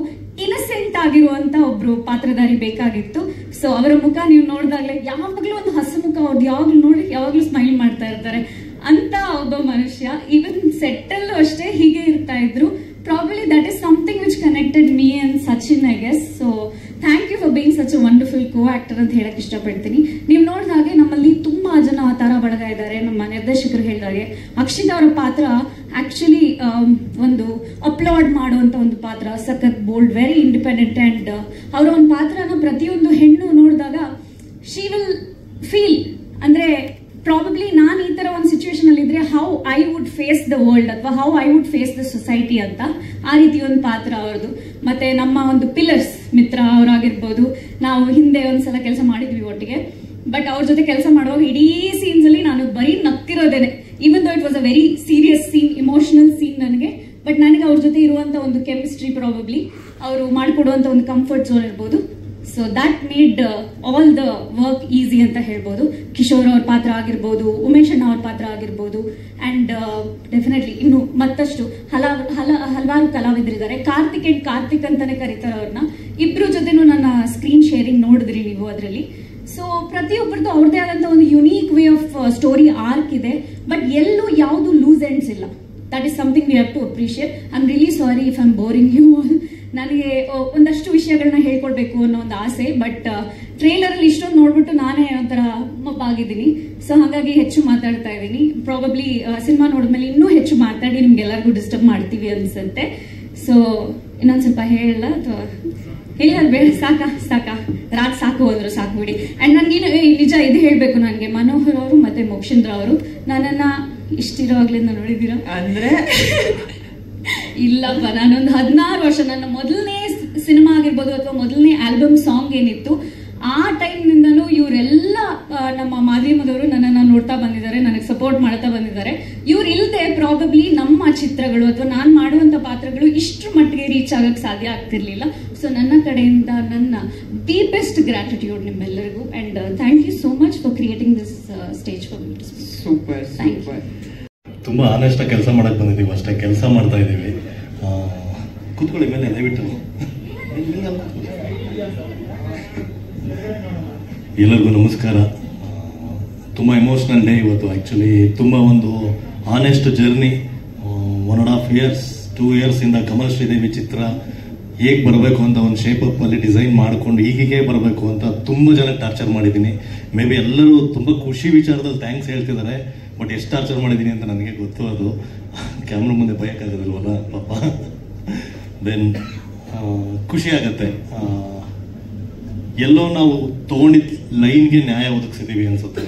ಇನಸೆಂಟ್ ಆಗಿರುವಂತ ಒಬ್ರು ಪಾತ್ರಧಾರಿ ಬೇಕಾಗಿತ್ತು. ಸೊ ಅವರ ಮುಖ ನೀವು ನೋಡಿದಾಗಲೇ ಯಾವಾಗ್ಲೂ ಒಂದು ಹಸುಮುಖ, ಅವ್ರದ್ದು ಯಾವಾಗ್ಲೂ ನೋಡಿ ಯಾವಾಗ್ಲೂ ಸ್ಮೈಲ್ ಮಾಡ್ತಾ ಇರ್ತಾರೆ ಅಂತ ಒಬ್ಬ ಮನುಷ್ಯ. ಈವನ್ ಸೆಟ್ಟಲ್ಲೂ ಅಷ್ಟೇ ಹೀಗೆ ಇರ್ತಾ ಇದ್ರು. probably that is something which connected me and Sachin, I guess. So thank you for being such a wonderful co-actor ಅಂತ ಹೇಳಕ್ ಇಷ್ಟಪಡ್ತೀನಿ. ನೀವು ನೋಡಿದಾಗೆ ನಮ್ಮಲ್ಲಿ ತುಂಬಾ ಜನ ತಾರ ಬಳಗ ಇದ್ದಾರೆ. ನಮ್ಮ ನಿರ್ದೇಶಕರು ಹೇಳಿದಾಗೆ ಅಕ್ಷಿತಾ ಅವರ ಪಾತ್ರ ಆಕ್ಚುಲಿ ಒಂದು ಅಪ್ಲೋಡ್ ಮಾಡುವಂತ ಒಂದು ಪಾತ್ರ, ಸಖತ್ ಬೋಲ್ಡ್, ವೆರಿ ಇಂಡಿಪೆಂಡೆಂಟ್. ಅಂಡ್ ಅವರ ಒಂದು ಪಾತ್ರನ ಪ್ರತಿಯೊಂದು ಹೆಣ್ಣು ನೋಡಿದಾಗ ಶಿ ವಿಲ್ ಫೀಲ್, ಅಂದ್ರೆ ಪ್ರಾಬಬ್ಲಿ ನಾನು ಈ ತರ ಒಂದು ಸಿಚುವೇಶನ್ ಅಲ್ಲಿ ಇದ್ರೆ how I would face the world ಅಥವಾ how I would face the society ಅಂತ, ಆ ರೀತಿ ಒಂದು ಪಾತ್ರ ಅವ್ರದ್ದು. ಮತ್ತೆ ನಮ್ಮ ಒಂದು ಪಿಲ್ಲರ್ಸ್ ಮಿತ್ರ ಅವರಾಗಿರ್ಬೋದು, ನಾವು ಹಿಂದೆ ಒಂದ್ಸಲ ಕೆಲಸ ಮಾಡಿದ್ವಿ ಒಟ್ಟಿಗೆ. ಬಟ್ ಅವ್ರ ಜೊತೆ ಕೆಲಸ ಮಾಡುವಾಗ ಇಡೀ ಸೀನ್ಸ್ ಅಲ್ಲಿ ನಾನು ಬರೀ ನಗ್ತಿರೋದೇನೆ, even though it was a very serious scene, emotional scene ನನಗೆ. ಬಟ್ ನನಗೆ ಅವ್ರ ಜೊತೆ ಇರುವಂತ ಒಂದು ಕೆಮಿಸ್ಟ್ರಿ, ಪ್ರಾಬಬ್ಲಿ ಅವರು ಮಾಡಿಕೊಡುವಂತ ಒಂದು ಕಂಫರ್ಟ್ ಝೋನ್ ಇರ್ಬೋದು. So that made all the work easy ಅಂತ ಹೇಳ್ಬೋದು. ಕಿಶೋರ್ ಅವ್ರ ಪಾತ್ರ ಆಗಿರ್ಬೋದು, ಉಮೇಶ್ ಅಣ್ಣ ಅವ್ರ ಪಾತ್ರ ಆಗಿರ್ಬೋದು, ಅಂಡ್ ಡೆಫಿನೆಟ್ಲಿ ಇನ್ನು ಮತ್ತಷ್ಟು ಹಲವಾರು ಕಲಾವಿದರಿದ್ದಾರೆ. ಕಾರ್ತಿಕ್ ಅಂತಾನೆ ಕರೀತಾರೆ ಅವ್ರನ್ನ. ಇಬ್ರು ಜೊತೆನೂ ನನ್ನ ಸ್ಕ್ರೀನ್ ಶೇರಿಂಗ್ ನೋಡಿದ್ರಿ ನೀವು ಅದರಲ್ಲಿ. ಸೊ ಪ್ರತಿಯೊಬ್ಬರದ್ದು ಅವ್ರದೇ ಆದಂತ ಒಂದು unique way of story arc ಇದೆ. ಬಟ್ ಎಲ್ಲೂ ಯಾವುದು ಲೂಸ್ ಎಂಡ್ಸ್ ಇಲ್ಲ. That is something we have to appreciate. I am really sorry if I am boring you all. ನನಗೆ ಒಂದಷ್ಟು ವಿಷಯಗಳನ್ನ ಹೇಳ್ಕೊಡ್ಬೇಕು ಅನ್ನೋ ಒಂದು ಆಸೆ. ಬಟ್ ಟ್ರೇಲರ್ ಅಲ್ಲಿ ಇಷ್ಟೊಂದು ನೋಡ್ಬಿಟ್ಟು ನಾನೇ ಒಂಥರ ಮಬ್ಬಾಗಿದ್ದೀನಿ. ಸೊ ಹಾಗಾಗಿ ಹೆಚ್ಚು ಮಾತಾಡ್ತಾ ಇದ್ದೀನಿ. ಪ್ರಾಬಬ್ಲಿ ಸಿನಿಮಾ ನೋಡಿದ್ಮೇಲೆ ಇನ್ನೂ ಹೆಚ್ಚು ಮಾತಾಡಿ ನಿಮ್ಗೆಲ್ಲರಿಗೂ ಡಿಸ್ಟರ್ಬ್ ಮಾಡ್ತೀವಿ ಅನ್ಸುತ್ತೆ. ಸೊ ಇನ್ನೊಂದ್ ಸ್ವಲ್ಪ ಹೇಳಲ್ಲ ಅಥವಾ ಇಲ್ಲ ಬೇಡ, ಸಾಕಾ ರಾತ್ ಸಾಕು ಹೋದ್ರು, ಸಾಕು ಬಿಡಿ. ಅಂಡ್ ನನ್ಗೇನು ನಿಜ ಇದು ಹೇಳ್ಬೇಕು, ನನಗೆ ಮನೋಹರ್ ಅವರು ಮತ್ತೆ ಮೋಕ್ಷೇಂದ್ರ ಅವರು ನನ್ನನ್ನ ಇಷ್ಟಿರೋವಾಗ್ಲಿಂದ ನೋಡಿದೀರ ಅಂದ್ರೆ ಇಲ್ಲಪ್ಪ, ನಾನೊಂದು 16 ವರ್ಷ, ನನ್ನ ಮೊದಲನೇ ಸಿನಿಮಾ ಆಗಿರ್ಬೋದು ಅಥವಾ ಮೊದಲನೇ ಆಲ್ಬಮ್ ಸಾಂಗ್ ಏನಿತ್ತು ಆ ಟೈಮ್ ನಿಂದನೂ ಇವರೆಲ್ಲ ನಮ್ಮ ಮಾಧ್ಯಮದವರು ನನ್ನನ್ನ ನೋಡ್ತಾ ಬಂದಿದ್ದಾರೆ, ನನಗೆ ಸಪೋರ್ಟ್ ಮಾಡ್ತಾ ಬಂದಿದ್ದಾರೆ. ಇವ್ರು ಇಲ್ಲದೆ ಪ್ರಾಬಬ್ಲಿ ನಮ್ಮ ಚಿತ್ರಗಳು ಅಥವಾ ನಾನು ಮಾಡುವಂತ ಪಾತ್ರಗಳು ಇಷ್ಟು ಮಟ್ಟಿಗೆ ರೀಚ್ ಆಗಕ್ಕೆ ಸಾಧ್ಯ ಆಗ್ತಿರ್ಲಿಲ್ಲ. ಸೊ ನನ್ನ ಕಡೆಯಿಂದ ನನ್ನ ಡೀಪೆಸ್ಟ್ ಗ್ರಾಟಿಟ್ಯೂಡ್ ನಿಮ್ಮೆಲ್ಲರಿಗೂ. And thank you so much for creating this stage for me. Super super. ತುಂಬ ಆನೆಸ್ಟ್ ಆಗಿ ಕೆಲಸ ಮಾಡಕ್ಕೆ ಬಂದಿದ್ದೀವಿ, ಅಷ್ಟೇ ಕೆಲಸ ಮಾಡ್ತಾ ಇದ್ದೀವಿ. ಕೂತ್ಕೊಳ್ಳಿ ಮೇಲೆ ದಯವಿಟ್ಟು. ಎಲ್ಲರಿಗೂ ನಮಸ್ಕಾರ. ತುಂಬ ಎಮೋಷ್ನಲ್ ಡೇ ಇವತ್ತು. ಆ್ಯಕ್ಚುಲಿ ತುಂಬ ಒಂದು ಆನೆಸ್ಟ್ ಜರ್ನಿ. 1.5 years 2 years ಇಂದ ಕಮಲ್ ಶ್ರೀದೇವಿ ಚಿತ್ರ ಹೇಗೆ ಬರಬೇಕು ಅಂತ ಒಂದು ಶೇಪಪ್ ಅಲ್ಲಿ ಡಿಸೈನ್ ಮಾಡಿಕೊಂಡು ಹೀಗೆ ಬರಬೇಕು ಅಂತ ತುಂಬ ಜನ ಟಾರ್ಚರ್ ಮಾಡಿದ್ದೀನಿ. ಮೇ ಬಿ ಎಲ್ಲರೂ ತುಂಬ ಖುಷಿ ವಿಚಾರದಲ್ಲಿ ಥ್ಯಾಂಕ್ಸ್ ಹೇಳ್ತಿದ್ದಾರೆ. ಬಟ್ ಎಷ್ಟು ಟಾರ್ಚರ್ ಮಾಡಿದ್ದೀನಿ ಅಂತ ನನಗೆ ಗೊತ್ತು. ಅದು ಕ್ಯಾಮ್ರಾ ಮುಂದೆ ಭಯಕ್ಕಾಗೋದಿಲ್ವಲ್ಲ ಪಾಪ. ದೆನ್ ಖುಷಿ ಆಗತ್ತೆ. ಎಲ್ಲೋ ನಾವು ತೊಗೊಂಡಿದ್ದ ಲೈನ್ಗೆ ನ್ಯಾಯ ಒದಗಿಸಿದ್ದೀವಿ ಅನ್ಸುತ್ತೆ.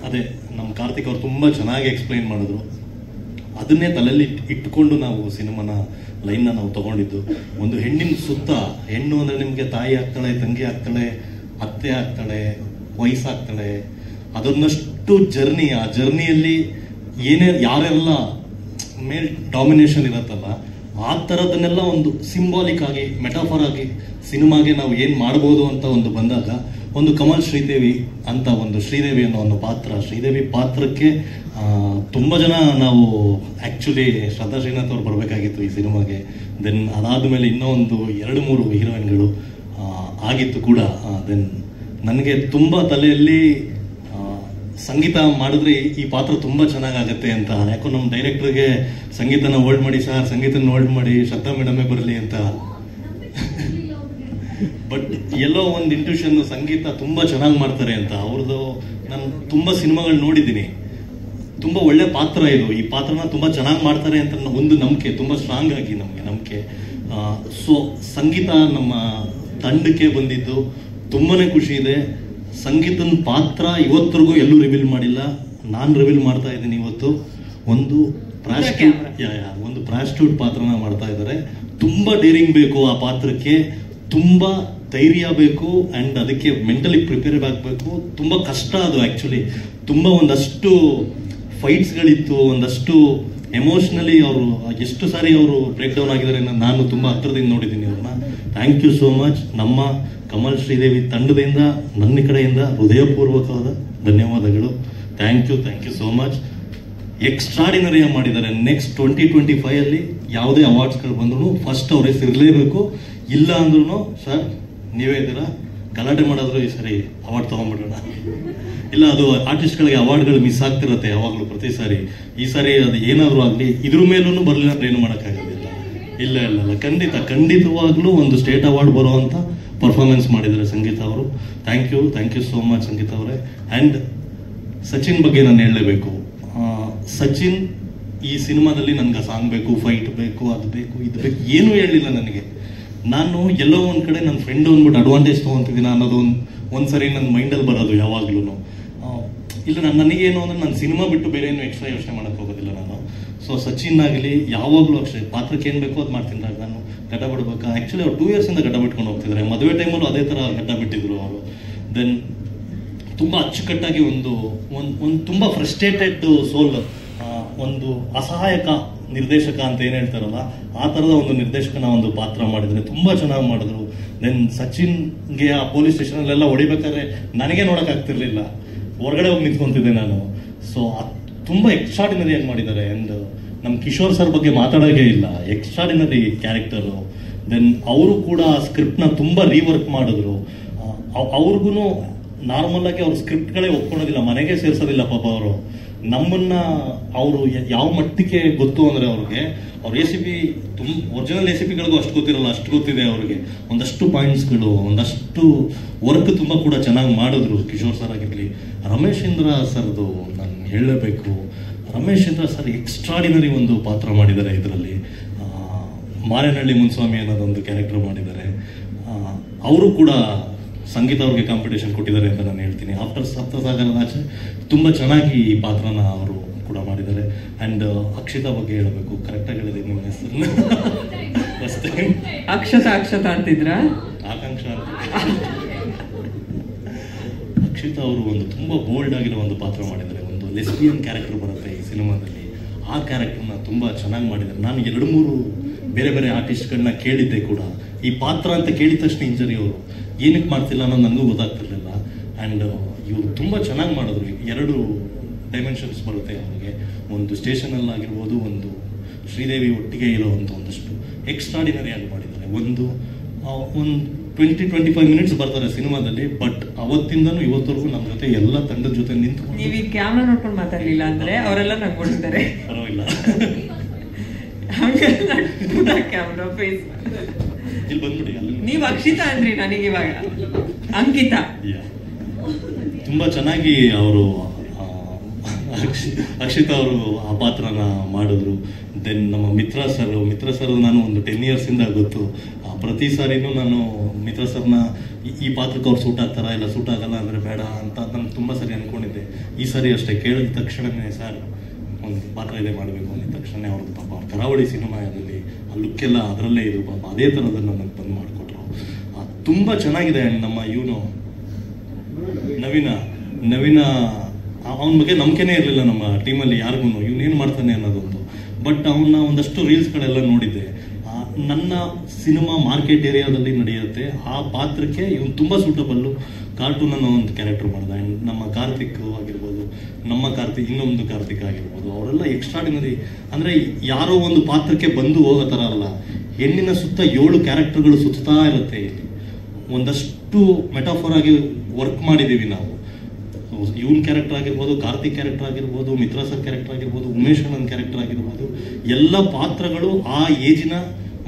ಅದೇ ನಮ್ಮ ಕಾರ್ತಿಕ್ ಅವ್ರು ತುಂಬ ಚೆನ್ನಾಗಿ ಎಕ್ಸ್ಪ್ಲೈನ್ ಮಾಡಿದ್ರು. ಅದನ್ನೇ ತಲೆಯಲ್ಲಿ ಇಟ್ಕೊಂಡು ನಾವು ಸಿನಿಮಾನ ಲೈನ್ನ ನಾವು ತಗೊಂಡಿದ್ದು. ಒಂದು ಹೆಣ್ಣಿನ ಸುತ್ತ, ಹೆಣ್ಣು ಅಂದರೆ ನಿಮಗೆ ತಾಯಿ ಆಗ್ತಾಳೆ, ತಂಗಿ ಆಗ್ತಾಳೆ, ಅತ್ತೆ ಆಗ್ತಾಳೆ, ವಯಸ್ಸಾಗ್ತಾಳೆ, ಅದನ್ನಷ್ಟು ಜರ್ನಿ. ಆ ಜರ್ನಿಯಲ್ಲಿ ಯಾರೆಲ್ಲ ಮೇಲ್ ಡಾಮಿನೇಷನ್ ಇರತ್ತಲ್ಲ, ಆ ಥರದನ್ನೆಲ್ಲ ಒಂದು ಸಿಂಬಾಲಿಕ್ ಆಗಿ, ಮೆಟಾಫರ್ ಆಗಿ ಸಿನಿಮಾಗೆ ನಾವು ಏನು ಮಾಡ್ಬೋದು ಅಂತ ಒಂದು ಬಂದಾಗ, ಒಂದು ಕಮಲ್ ಶ್ರೀದೇವಿ ಅಂತ ಒಂದು ಶ್ರೀದೇವಿ ಅನ್ನೋ ಒಂದು ಪಾತ್ರ, ಶ್ರೀದೇವಿ ಪಾತ್ರಕ್ಕೆ ತುಂಬ ಜನ ನಾವು ಆ್ಯಕ್ಚುಲಿ ಶ್ರದ್ಧಾ ಶ್ರೀನಾಥ್ ಅವ್ರು ಬರಬೇಕಾಗಿತ್ತು ಈ ಸಿನಿಮಾಗೆ. ದೆನ್ ಅದಾದಮೇಲೆ ಇನ್ನೂ ಒಂದು 2-3 ಹೀರೋಯಿನ್ಗಳು ಆಗಿತ್ತು ಕೂಡ. ದೆನ್ ನನಗೆ ತುಂಬ ತಲೆಯಲ್ಲಿ ಸಂಗೀತ ಮಾಡಿದ್ರೆ ಈ ಪಾತ್ರ ತುಂಬ ಚೆನ್ನಾಗಾಗತ್ತೆ ಅಂತ. ಯಾಕೋ ನಮ್ಮ ಡೈರೆಕ್ಟರ್ಗೆ ಸಂಗೀತನ ಹೋಲ್ಡ್ ಮಾಡಿ ಸರ್, ಸಂಗೀತನ ಹೋಲ್ಡ್ ಮಾಡಿ, ಶ್ರದ್ಧಾ ಮೇಡಮೇ ಬರಲಿ ಅಂತ. ಬಟ್ ಎಲ್ಲೋ ಒಂದು ಇಂಟ್ಯೂಷನ್, ಸಂಗೀತ ತುಂಬ ಚೆನ್ನಾಗಿ ಮಾಡ್ತಾರೆ ಅಂತ. ಅವ್ರದ್ದು ನಾನು ತುಂಬ ಸಿನಿಮಾಗಳು ನೋಡಿದ್ದೀನಿ. ತುಂಬ ಒಳ್ಳೆ ಪಾತ್ರ ಇದು. ಈ ಪಾತ್ರನ ತುಂಬ ಚೆನ್ನಾಗಿ ಮಾಡ್ತಾರೆ ಅಂತ ಒಂದು ನಂಬಿಕೆ, ತುಂಬ ಸ್ಟ್ರಾಂಗ್ ಆಗಿ ನಮಗೆ ನಂಬಿಕೆ. ಸೊ ಸಂಗೀತ ನಮ್ಮ ತಂಡಕ್ಕೆ ಬಂದಿದ್ದು ತುಂಬಾನೇ ಖುಷಿ ಇದೆ. ಸಂಗೀತನ ಪಾತ್ರ ಇವತ್ತರೆಗೂ ಎಲ್ಲೂ ರಿವೀಲ್ ಮಾಡಿಲ್ಲ, ನಾನು ರಿವೀಲ್ ಮಾಡ್ತಾ ಇದ್ದೀನಿ ಇವತ್ತು. ಒಂದು ಪ್ರಾಸ್ಟಿಟ್ಯೂಟ್ ಪಾತ್ರನ ಮಾಡ್ತಾ ಇದ್ದಾರೆ. ತುಂಬ ಡೇರಿಂಗ್ ಬೇಕು ಆ ಪಾತ್ರಕ್ಕೆ, ತುಂಬ ಧೈರ್ಯ ಬೇಕು, ಅಂಡ್ ಅದಕ್ಕೆ ಮೆಂಟಲಿ ಪ್ರಿಪೇರ್ ಆಗಬೇಕು. ತುಂಬ ಕಷ್ಟ ಅದು ಆ್ಯಕ್ಚುಲಿ. ತುಂಬ ಒಂದಷ್ಟು ಫೈಟ್ಸ್ಗಳಿತ್ತು, ಒಂದಷ್ಟು ಎಮೋಷ್ನಲಿ ಅವರು ಎಷ್ಟು ಸಾರಿ ಅವರು ಬ್ರೇಕ್ ಡೌನ್ ಆಗಿದ್ದಾರೆ ನಾನು ತುಂಬ ಹತ್ತಿರದಿಂದ ನೋಡಿದ್ದೀನಿ ಅವ್ರನ್ನ. Thank you so much. ನಮ್ಮ ಕಮಲ್ ಶ್ರೀದೇವಿ ತಂಡದಿಂದ ನನ್ನ ಕಡೆಯಿಂದ ಹೃದಯಪೂರ್ವಕವಾದ ಧನ್ಯವಾದಗಳು. Thank you so much. Extraordinary ಮಾಡಿದ್ದಾರೆ. ನೆಕ್ಸ್ಟ್ 2025 ಅಲ್ಲಿ ಯಾವುದೇ ಅವಾರ್ಡ್ಸ್ಗಳು ಬಂದ್ರು ಫಸ್ಟ್ ಅವ್ರ ಹೆಸರು ಇರಲೇಬೇಕು. ಇಲ್ಲ ಅಂದ್ರೂ ಸರ್ ನೀವೇ ಇದ್ದೀರಾ, ಗಲಾಟೆ ಮಾಡಿದ್ರು ಈ ಸರಿ ಅವಾರ್ಡ್ ತಗೊಂಡ್ಬಿಡೋಣ. ಇಲ್ಲ, ಅದು ಆರ್ಟಿಸ್ಟ್ಗಳಿಗೆ ಅವಾರ್ಡ್ಗಳು ಮಿಸ್ ಆಗ್ತಿರತ್ತೆ ಯಾವಾಗಲೂ ಪ್ರತಿ ಸಾರಿ. ಈ ಸಾರಿ ಅದು ಏನಾದರೂ ಆಗಲಿ ಇದ್ರ ಮೇಲೂ ಬರಲಿಲ್ಲ ಅಂದ್ರೆ ಏನು ಮಾಡೋಕ್ಕಾಗೋದಿಲ್ಲ. ಇಲ್ಲ ಇಲ್ಲ ಇಲ್ಲ, ಖಂಡಿತವಾಗ್ಲೂ ಒಂದು ಸ್ಟೇಟ್ ಅವಾರ್ಡ್ ಬರುವಂಥ ಪರ್ಫಾರ್ಮೆನ್ಸ್ ಮಾಡಿದ್ದಾರೆ ಸಂಗೀತ ಅವರು. ಥ್ಯಾಂಕ್ ಯು ಸೋ ಮಚ್ ಸಂಗೀತ ಅವರೇ. ಆ್ಯಂಡ್ ಸಚಿನ್ ಬಗ್ಗೆ ನಾನು ಹೇಳಲೇಬೇಕು. ಸಚಿನ್ ಈ ಸಿನಿಮಾದಲ್ಲಿ ನನಗೆ ಸಾಂಗ್ ಬೇಕು, ಫೈಟ್ ಬೇಕು, ಅದು ಬೇಕು, ಇದು ಬೇಕು, ಏನೂ ಹೇಳಲಿಲ್ಲ ನನಗೆ. ನಾನು ಎಲ್ಲೋ ಒಂದು ಕಡೆ ನನ್ನ ಫ್ರೆಂಡ್ ಅಂದ್ಬಿಟ್ಟು ಅಡ್ವಾಂಟೇಜ್ ತೊಗೊತಿದ್ದೀನಿ ಅನ್ನೋದು ಒಂದ್ಸರಿ ನನ್ನ ಮೈಂಡಲ್ಲಿ ಬರೋದು ಯಾವಾಗ್ಲೂ. ಇಲ್ಲ ನನಗೇನು ಅಂದ್ರೆ ನಾನು ಸಿನಿಮಾ ಬಿಟ್ಟು ಬೇರೆ ಏನು ಎಕ್ಸ್ಟ್ರಾ ಯೋಚನೆ ಮಾಡೋಕ್ಕೆ ಹೋಗೋದಿಲ್ಲ ನಾನು. ಸೊ ಸಚಿನ್ ಆಗಲಿ ಯಾವಾಗಲೂ ಅಷ್ಟೇ, ಪಾತ್ರಕ್ಕೆ ಏನು ಬೇಕೋ ಅದು ಮಾಡ್ತೀನಿ. ನಾನು ಗಡ್ಡ ಬಿಡ್ಬೇಕಾ, ಆ್ಯಕ್ಚುಲಿ ಅವ್ರು 2 years ಗಡ್ಡ ಬಿಟ್ಕೊಂಡು ಹೋಗ್ತಿದ್ದಾರೆ. ಮದುವೆ ಟೈಮಲ್ಲೂ ಅದೇ ಥರ ಗಡ್ಡ ಬಿಟ್ಟಿದ್ರು ಅವರು. ದೆನ್ ತುಂಬ ಅಚ್ಚುಕಟ್ಟಾಗಿ ಒಂದು ತುಂಬ ಫ್ರಸ್ಟ್ರೇಟೆಡ್ ಸೋಲ್, ಒಂದು ಅಸಹಾಯಕ ನಿರ್ದೇಶಕ ಅಂತ ಏನು ಹೇಳ್ತಾರಲ್ಲ ಆ ಥರದ ಒಂದು ನಿರ್ದೇಶಕನ ಒಂದು ಪಾತ್ರ ಮಾಡಿದರೆ ತುಂಬ ಚೆನ್ನಾಗಿ ಮಾಡಿದ್ರು. ದೆನ್ ಸಚಿನ್ಗೆ ಆ ಪೊಲೀಸ್ ಸ್ಟೇಷನಲ್ಲೆಲ್ಲ ಹೊಡಿಬೇಕಾದ್ರೆ ನನಗೆ ನೋಡೋಕ್ಕಾಗ್ತಿರ್ಲಿಲ್ಲ, ಹೊರಗಡೆ ಹೋಗಿ ನಿಂತ್ಕೊಂತಿದ್ದೆ ನಾನು. ಸೊ ತುಂಬ ಎಕ್ಸ್ಟ್ರಾಡಿನರಿಯಾಗಿ ಮಾಡಿದ್ದಾರೆ. ಆ್ಯಂಡ್ ನಮ್ಮ ಕಿಶೋರ್ ಸರ್ ಬಗ್ಗೆ ಮಾತಾಡೋಕೆ ಇಲ್ಲ, ಎಕ್ಸ್ಟ್ರಾಡಿನರಿ ಕ್ಯಾರೆಕ್ಟರು. ದೆನ್ ಅವರು ಕೂಡ ಸ್ಕ್ರಿಪ್ಟ್ನ ತುಂಬ ರೀವರ್ಕ್ ಮಾಡಿದ್ರು. ಅವ್ರಿಗೂ ನಾರ್ಮಲ್ ಆಗಿ ಅವ್ರ ಸ್ಕ್ರಿಪ್ಟ್ಗಳೇ ಒಪ್ಕೊಳೋದಿಲ್ಲ, ಮನೆಗೆ ಸೇರಿಸೋದಿಲ್ಲ ಪಾಪ ಅವರು. ನಮ್ಮನ್ನ ಅವರು ಯಾವ ಮಟ್ಟಿಗೆ ಗೊತ್ತು ಅಂದರೆ ಅವ್ರಿಗೆ ಅವ್ರ ACP ಒರಿಜಿನಲ್ ACPಗಳಿಗೂ ಅಷ್ಟು ಗೊತ್ತಿರಲ್ಲ, ಅಷ್ಟು ಗೊತ್ತಿದೆ ಅವ್ರಿಗೆ. ಒಂದಷ್ಟು ಪಾಯಿಂಟ್ಸ್ಗಳು, ಒಂದಷ್ಟು ವರ್ಕ್ ತುಂಬ ಕೂಡ ಚೆನ್ನಾಗಿ ಮಾಡಿದ್ರು ಕಿಶೋರ್ ಸರ್ ಆಗಿರಲಿ. ರಮೇಶ್ ಇಂದ್ರ ಸರ್ದು ನಾನು ಹೇಳಲೇಬೇಕು. ರಮೇಶ್ ಇಂದ್ರ ಸರ್ ಎಕ್ಸ್ಟ್ರಾಡಿನರಿ ಒಂದು ಪಾತ್ರ ಮಾಡಿದ್ದಾರೆ ಇದರಲ್ಲಿ. ಮಾರೇನಹಳ್ಳಿ ಮುನ್ಸ್ವಾಮಿ ಅನ್ನೋದೊಂದು ಕ್ಯಾರೆಕ್ಟರ್ ಮಾಡಿದ್ದಾರೆ. ಅವರು ಕೂಡ ಸಂಗೀತ ಅವ್ರಿಗೆ ಕಾಂಪಿಟೇಷನ್ ಕೊಟ್ಟಿದ್ದಾರೆ ಅಂತ ನಾನು ಹೇಳ್ತೀನಿ. ಆಫ್ಟರ್ ಸಪ್ತಸಾಗರದ ಆಚೆ ತುಂಬ ಚೆನ್ನಾಗಿ ಈ ಪಾತ್ರನ ಅವರು ಕೂಡ ಮಾಡಿದ್ದಾರೆ. ಆ್ಯಂಡ್ ಅಕ್ಷಿತಾ ಬಗ್ಗೆ ಹೇಳಬೇಕು. ಕರೆಕ್ಟಾಗಿ ಹೇಳಿದೆ ನಿಮ್ಮ ಹೆಸರು? ಅಕ್ಷತಾ ಅಂತಿದ್ರ? ಆಕಾಂಕ್ಷ ಅಂತ. ಅಕ್ಷಿತಾ ಅವರು ಒಂದು ತುಂಬ ಬೋಲ್ಡ್ ಆಗಿರೋ ಒಂದು ಪಾತ್ರ ಮಾಡಿದ್ದಾರೆ. ಒಂದು ಲೆಸ್ಬಿಯನ್ ಕ್ಯಾರೆಕ್ಟರ್ ಬರುತ್ತೆ ಈ ಸಿನಿಮಾದಲ್ಲಿ. ಆ ಕ್ಯಾರೆಕ್ಟರ್ನ ತುಂಬ ಚೆನ್ನಾಗಿ ಮಾಡಿದ್ದಾರೆ. ನಾನು 2-3 ಬೇರೆ ಬೇರೆ ಆರ್ಟಿಸ್ಟ್ಗಳನ್ನ ಕೇಳಿದ್ದೆ ಕೂಡ. ಈ ಪಾತ್ರ ಅಂತ ಕೇಳಿದ ತಕ್ಷಣ ಇಂಜರಿ ಅವರು ಏನಕ್ಕೆ ಮಾಡ್ತಿಲ್ಲ ಅನ್ನೋದು ನನಗೂ ಗೊತ್ತಾಗ್ತಿರ್ಲಿಲ್ಲ. ಆ್ಯಂಡ್ ಇವರು ತುಂಬ ಚೆನ್ನಾಗಿ ಮಾಡಿದ್ರು. 2 ಡೈಮೆನ್ಷನ್ಸ್ ಬರುತ್ತೆ ಅವರಿಗೆ. ಒಂದು ಸ್ಟೇಷನಲ್ಲಾಗಿರ್ಬೋದು, ಒಂದು ಶ್ರೀದೇವಿ ಒಟ್ಟಿಗೆ ಇರೋವಂಥ ಒಂದಷ್ಟು ಎಕ್ಸ್ಟ್ರಾಡಿನರಿ ಆಗಿ ಮಾಡಿದ್ದಾರೆ. ಒಂದು 20-25 ಮಿನಿಟ್ಸ್ ಬರ್ತಾರೆ ಸಿನಿಮಾದಲ್ಲಿ. ಬಟ್ ಅವತ್ತಿಂದನೂ ಇವತ್ತವರೆಗೂ ನಮ್ಮ ಜೊತೆ ಎಲ್ಲ ತಂಡದ ಜೊತೆ ನಿಂತು. ನೀವು ಈ ಕ್ಯಾಮ್ರಾ ನೋಡ್ಕೊಂಡು ಮಾತಾಡಲಿಲ್ಲ ಅಂದ್ರೆ ಅವರೆಲ್ಲ ನಂಗೆ ಕೊಡ್ತಾರೆ. ಪರವಾಗಿಲ್ಲ, ಕ್ಯಾಮ್ರಾ ಫೇಸ್ ಇಲ್ಲಿ ಬಂದ್ಬಿಡಿ. ನೀವು ಅಕ್ಷಿತಾ ಅಂದ್ರಿ, ನನಗೆ ಇವಾಗ ಅಂಕಿತಾ. ತುಂಬಾ ಚೆನ್ನಾಗಿ ಅವರು ಅಕ್ಷಿತಾ ಅವರು ಆ ಪಾತ್ರನ ಮಾಡಿದ್ರು. ದೆನ್ ನಮ್ಮ ಮಿತ್ರ ಸರ್ ನಾನು ಒಂದು 10 years ಇಂದ ಗೊತ್ತು. ಪ್ರತಿ ಸಾರಿನೂ ನಾನು ಮಿತ್ರ ಸರ್ನ ಈ ಪಾತ್ರಕ್ಕೆ ಅವ್ರು ಸೂಟ್ ಆಗ್ತಾರಾ, ಇಲ್ಲ ಸೂಟ್ ಆಗಲ್ಲ ಅಂದರೆ ಬೇಡ ಅಂತ ನಾನು ತುಂಬ ಸರಿ ಅಂದ್ಕೊಂಡಿದ್ದೆ. ಈ ಸಾರಿ ಅಷ್ಟೇ ಕೇಳಿದ ತಕ್ಷಣವೇ ಸರ್ ಒಂದು ಪಾತ್ರ ಇದೆ ಮಾಡಬೇಕು ಅಂದ ತಕ್ಷಣ ಅವ್ರದ್ದು ಪಾಪ ಅವ್ರ ಕರಾವಳಿ ಸಿನಿಮಾದಲ್ಲಿ ಆ ಲುಕ್ಕೆಲ್ಲ ಅದರಲ್ಲೇ ಇದ್ರು ಪಾಪ. ಅದೇ ಥರದನ್ನು ನನಗೆ ಬಂದು ಮಾಡಿಕೊಟ್ರು. ತುಂಬ ಚೆನ್ನಾಗಿದೆ. ನಮ್ಮ ಇವನು ನವೀನ ಅವನ ಬಗ್ಗೆ ನಂಬಿಕೆನೇ ಇರಲಿಲ್ಲ ನಮ್ಮ ಟೀಮಲ್ಲಿ ಯಾರಿಗೂ, ಇವನೇನು ಮಾಡ್ತಾನೆ ಅನ್ನೋದೊಂದು. ಬಟ್ ಅವನ್ನ ಒಂದಷ್ಟು ರೀಲ್ಸ್ಗಳೆಲ್ಲ ನೋಡಿದ್ದೆ. ನನ್ನ ಸಿನಿಮಾ ಮಾರ್ಕೆಟ್ ಏರಿಯಾದಲ್ಲಿ ನಡೆಯುತ್ತೆ, ಆ ಪಾತ್ರಕ್ಕೆ ಇವನು ತುಂಬ ಸೂಟಬಲ್ಲು. ಕಾರ್ಟೂನ್ ಅನ್ನೋ ಒಂದು ಕ್ಯಾರೆಕ್ಟರ್ ಮಾಡ್ದ. ಆ್ಯಂಡ್ ನಮ್ಮ ಕಾರ್ತಿಕ್ ಆಗಿರ್ಬೋದು, ಇನ್ನೊಂದು ಕಾರ್ತಿಕ್ ಆಗಿರ್ಬೋದು, ಅವರೆಲ್ಲ ಎಕ್ಸ್ಟ್ರಾಡಿನರಿ. ಅಂದರೆ ಯಾರೋ ಒಂದು ಪಾತ್ರಕ್ಕೆ ಬಂದು ಹೋಗೋ ಥರ ಅಲ್ಲ, ಹೆಣ್ಣಿನ ಸುತ್ತ 7 ಕ್ಯಾರೆಕ್ಟರ್ಗಳು ಸುತ್ತಾ ಇರುತ್ತೆ. ಇಲ್ಲಿ ಒಂದಷ್ಟು ಮೆಟಾಫೋರ್ ಆಗಿ ವರ್ಕ್ ಮಾಡಿದ್ದೀವಿ ನಾವು. ಇವನ್ ಕ್ಯಾರೆಕ್ಟರ್ ಆಗಿರ್ಬೋದು, ಕಾರ್ತಿಕ್ ಕ್ಯಾರೆಕ್ಟರ್ ಆಗಿರ್ಬೋದು, ಮಿತ್ರ ಸರ್ ಕ್ಯಾರೆಕ್ಟರ್ ಆಗಿರ್ಬೋದು, ಉಮೇಶ್ ಅಣ್ಣನ್ ಕ್ಯಾರೆಕ್ಟರ್ ಆಗಿರ್ಬೋದು, ಎಲ್ಲ ಪಾತ್ರಗಳು ಆ ಏಜಿನ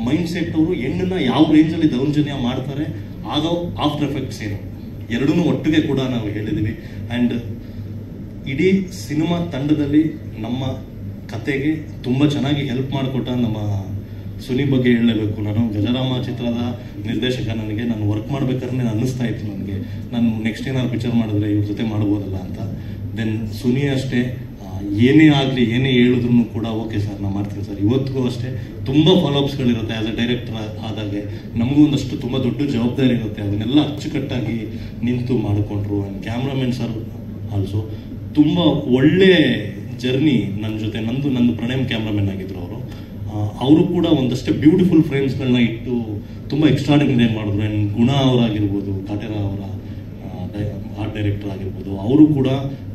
ಮೈಂಡ್ ಸೆಟ್ ಅವರು ಹೆಣ್ಣನ್ನ ಯಾವ ರೇಂಜಲ್ಲಿ ದೌರ್ಜನ್ಯ ಮಾಡ್ತಾರೆ, ಆಗೋ ಆಫ್ಟರ್ ಎಫೆಕ್ಟ್ಸ್ ಏನು, ಎರಡೂ ಒಟ್ಟಿಗೆ ಕೂಡ ನಾವು ಹೇಳಿದ್ದೀವಿ. ಆ್ಯಂಡ್ ಇಡೀ ಸಿನಿಮಾ ತಂಡದಲ್ಲಿ ನಮ್ಮ ಕತೆಗೆ ತುಂಬ ಚೆನ್ನಾಗಿ ಹೆಲ್ಪ್ ಮಾಡಿಕೊಟ್ಟ ನಮ್ಮ ಸುನಿ ಬಗ್ಗೆ ಹೇಳಲೇಬೇಕು. ನಾನು ಗಜರಾಮ ಚಿತ್ರದ ನಿರ್ದೇಶಕ. ನಾನು ವರ್ಕ್ ಮಾಡ್ಬೇಕಾದ್ರೆ ಅನ್ನಿಸ್ತಾ ಇತ್ತು ನನಗೆ, ನಾನು ನೆಕ್ಸ್ಟ್ ಏನಾದ್ರು ಪಿಕ್ಚರ್ ಮಾಡಿದ್ರೆ ಇವ್ರ ಜೊತೆ ಮಾಡ್ಬೋದಲ್ಲ ಅಂತ. ದೆನ್ ಸುನಿ ಅಷ್ಟೇ, ಏನೇ ಆಗಲಿ ಏನೇ ಹೇಳಿದ್ರು ಕೂಡ ಓಕೆ ಸರ್ ನಾನು ಮಾಡ್ತೀನಿ ಸರ್. ಇವತ್ತಿಗೂ ಅಷ್ಟೇ ತುಂಬ ಫಾಲೋಅಪ್ಸ್ಗಳಿರುತ್ತೆ. ಆ್ಯಸ್ ಎ ಡೈರೆಕ್ಟರ್ ಆದಾಗೆ ನಮಗೂ ಒಂದಷ್ಟು ತುಂಬ ದೊಡ್ಡ ಜವಾಬ್ದಾರಿ ಇರುತ್ತೆ. ಅದನ್ನೆಲ್ಲ ಅಚ್ಚುಕಟ್ಟಾಗಿ ನಿಂತು ಮಾಡಿಕೊಂಡ್ರು. ಆ್ಯಂಡ್ ಕ್ಯಾಮ್ರಾಮನ್ ಸರ್ ಆಲ್ಸೋ ತುಂಬ ಒಳ್ಳೆ ಜರ್ನಿ ನನ್ನ ಜೊತೆ. ನಂದು ಪ್ರಣಯಂ ಕ್ಯಾಮ್ರಾಮನ್ ಆಗಿದ್ರು ಅವರು ಕೂಡ ಒಂದಷ್ಟು ಬ್ಯೂಟಿಫುಲ್ ಫ್ರೇಮ್ಸ್ಗಳನ್ನ ಇಟ್ಟು ತುಂಬ ಎಕ್ಸ್ಟ್ರಾಡಿನರಿ ಮಾಡಿದ್ರು. ಆ್ಯಂಡ್ ಗುಣ ಅವರಾಗಿರ್ಬೋದು, ಕಾಟೇರ ಅವರ ಆರ್ಟ್ ಡೈರೆಕ್ಟರ್ ಆಗಿರ್ಬೋದು, ಅವರು ಕೂಡ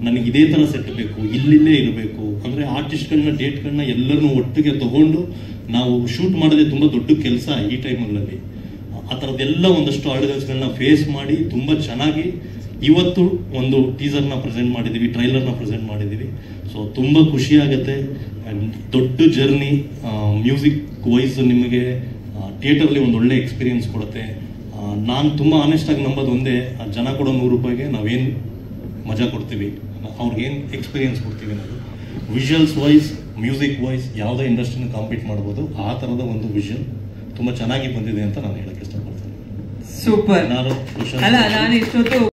ನನಗೆ ಇದೇ ಥರ ಸೆಟ್ ಬೇಕು, ಇಲ್ಲಿಲ್ಲೇ ಇರಬೇಕು ಅಂದರೆ ಆರ್ಟಿಸ್ಟ್ಗಳನ್ನ ಡೇಟ್ಗಳನ್ನ ಎಲ್ಲರನ್ನೂ ಒಟ್ಟಿಗೆ ತಗೊಂಡು ನಾವು ಶೂಟ್ ಮಾಡೋದೇ ತುಂಬ ದೊಡ್ಡ ಕೆಲಸ ಈ ಟೈಮಲ್ಲಿ. ಆ ಥರದ್ದೆಲ್ಲ ಒಂದಷ್ಟು ಆರ್ಡಿನಲ್ಸ್ಗಳನ್ನ ಫೇಸ್ ಮಾಡಿ ತುಂಬ ಚೆನ್ನಾಗಿ ಇವತ್ತು ಒಂದು ಟೀಸರ್ನ ಪ್ರೆಸೆಂಟ್ ಮಾಡಿದ್ದೀವಿ, ಟ್ರೈಲರ್ನ ಪ್ರೆಸೆಂಟ್ ಮಾಡಿದ್ದೀವಿ. ಸೊ ತುಂಬ ಖುಷಿ ಆಗುತ್ತೆ. ಆ್ಯಂಡ್ ದೊಡ್ಡ ಜರ್ನಿ, ಮ್ಯೂಸಿಕ್ ವೈಸ್ ನಿಮಗೆ ಥಿಯೇಟರ್ಲಿ ಒಂದು ಒಳ್ಳೆ ಎಕ್ಸ್ಪೀರಿಯನ್ಸ್ ಕೊಡುತ್ತೆ. ನಾನು ತುಂಬ ಆನೆಸ್ಟಾಗಿ ನಂಬೋದು ಒಂದೇ, ಜನ ಕೊಡೋ 100 ರೂಪಾಯಿಗೆ ನಾವೇನು ಮಜಾ ಕೊಡ್ತೀವಿ, ಅವ್ರಿಗೇನು ಎಕ್ಸ್ಪೀರಿಯನ್ಸ್ ಕೊಡ್ತೀವಿ ಅನ್ನೋದು. ವಿಷುವಲ್ಸ್ ವೈಸ್, ಮ್ಯೂಸಿಕ್ ವೈಸ್ ಯಾವುದೇ ಇಂಡಸ್ಟ್ರಿನ ಕಾಂಪೀಟ್ ಮಾಡ್ಬೋದು. ಆ ಥರದ ಒಂದು ವಿಷನ್ ತುಂಬ ಚೆನ್ನಾಗಿ ಬಂದಿದೆ ಅಂತ ನಾನು ಹೇಳಕ್ಕೆ ಇಷ್ಟಪಡ್ತೀನಿ. ಸೂಪರ್. ನಾನು ಅಲ್ಲ, ನಾನು ಇಷ್ಟೊತ್ತು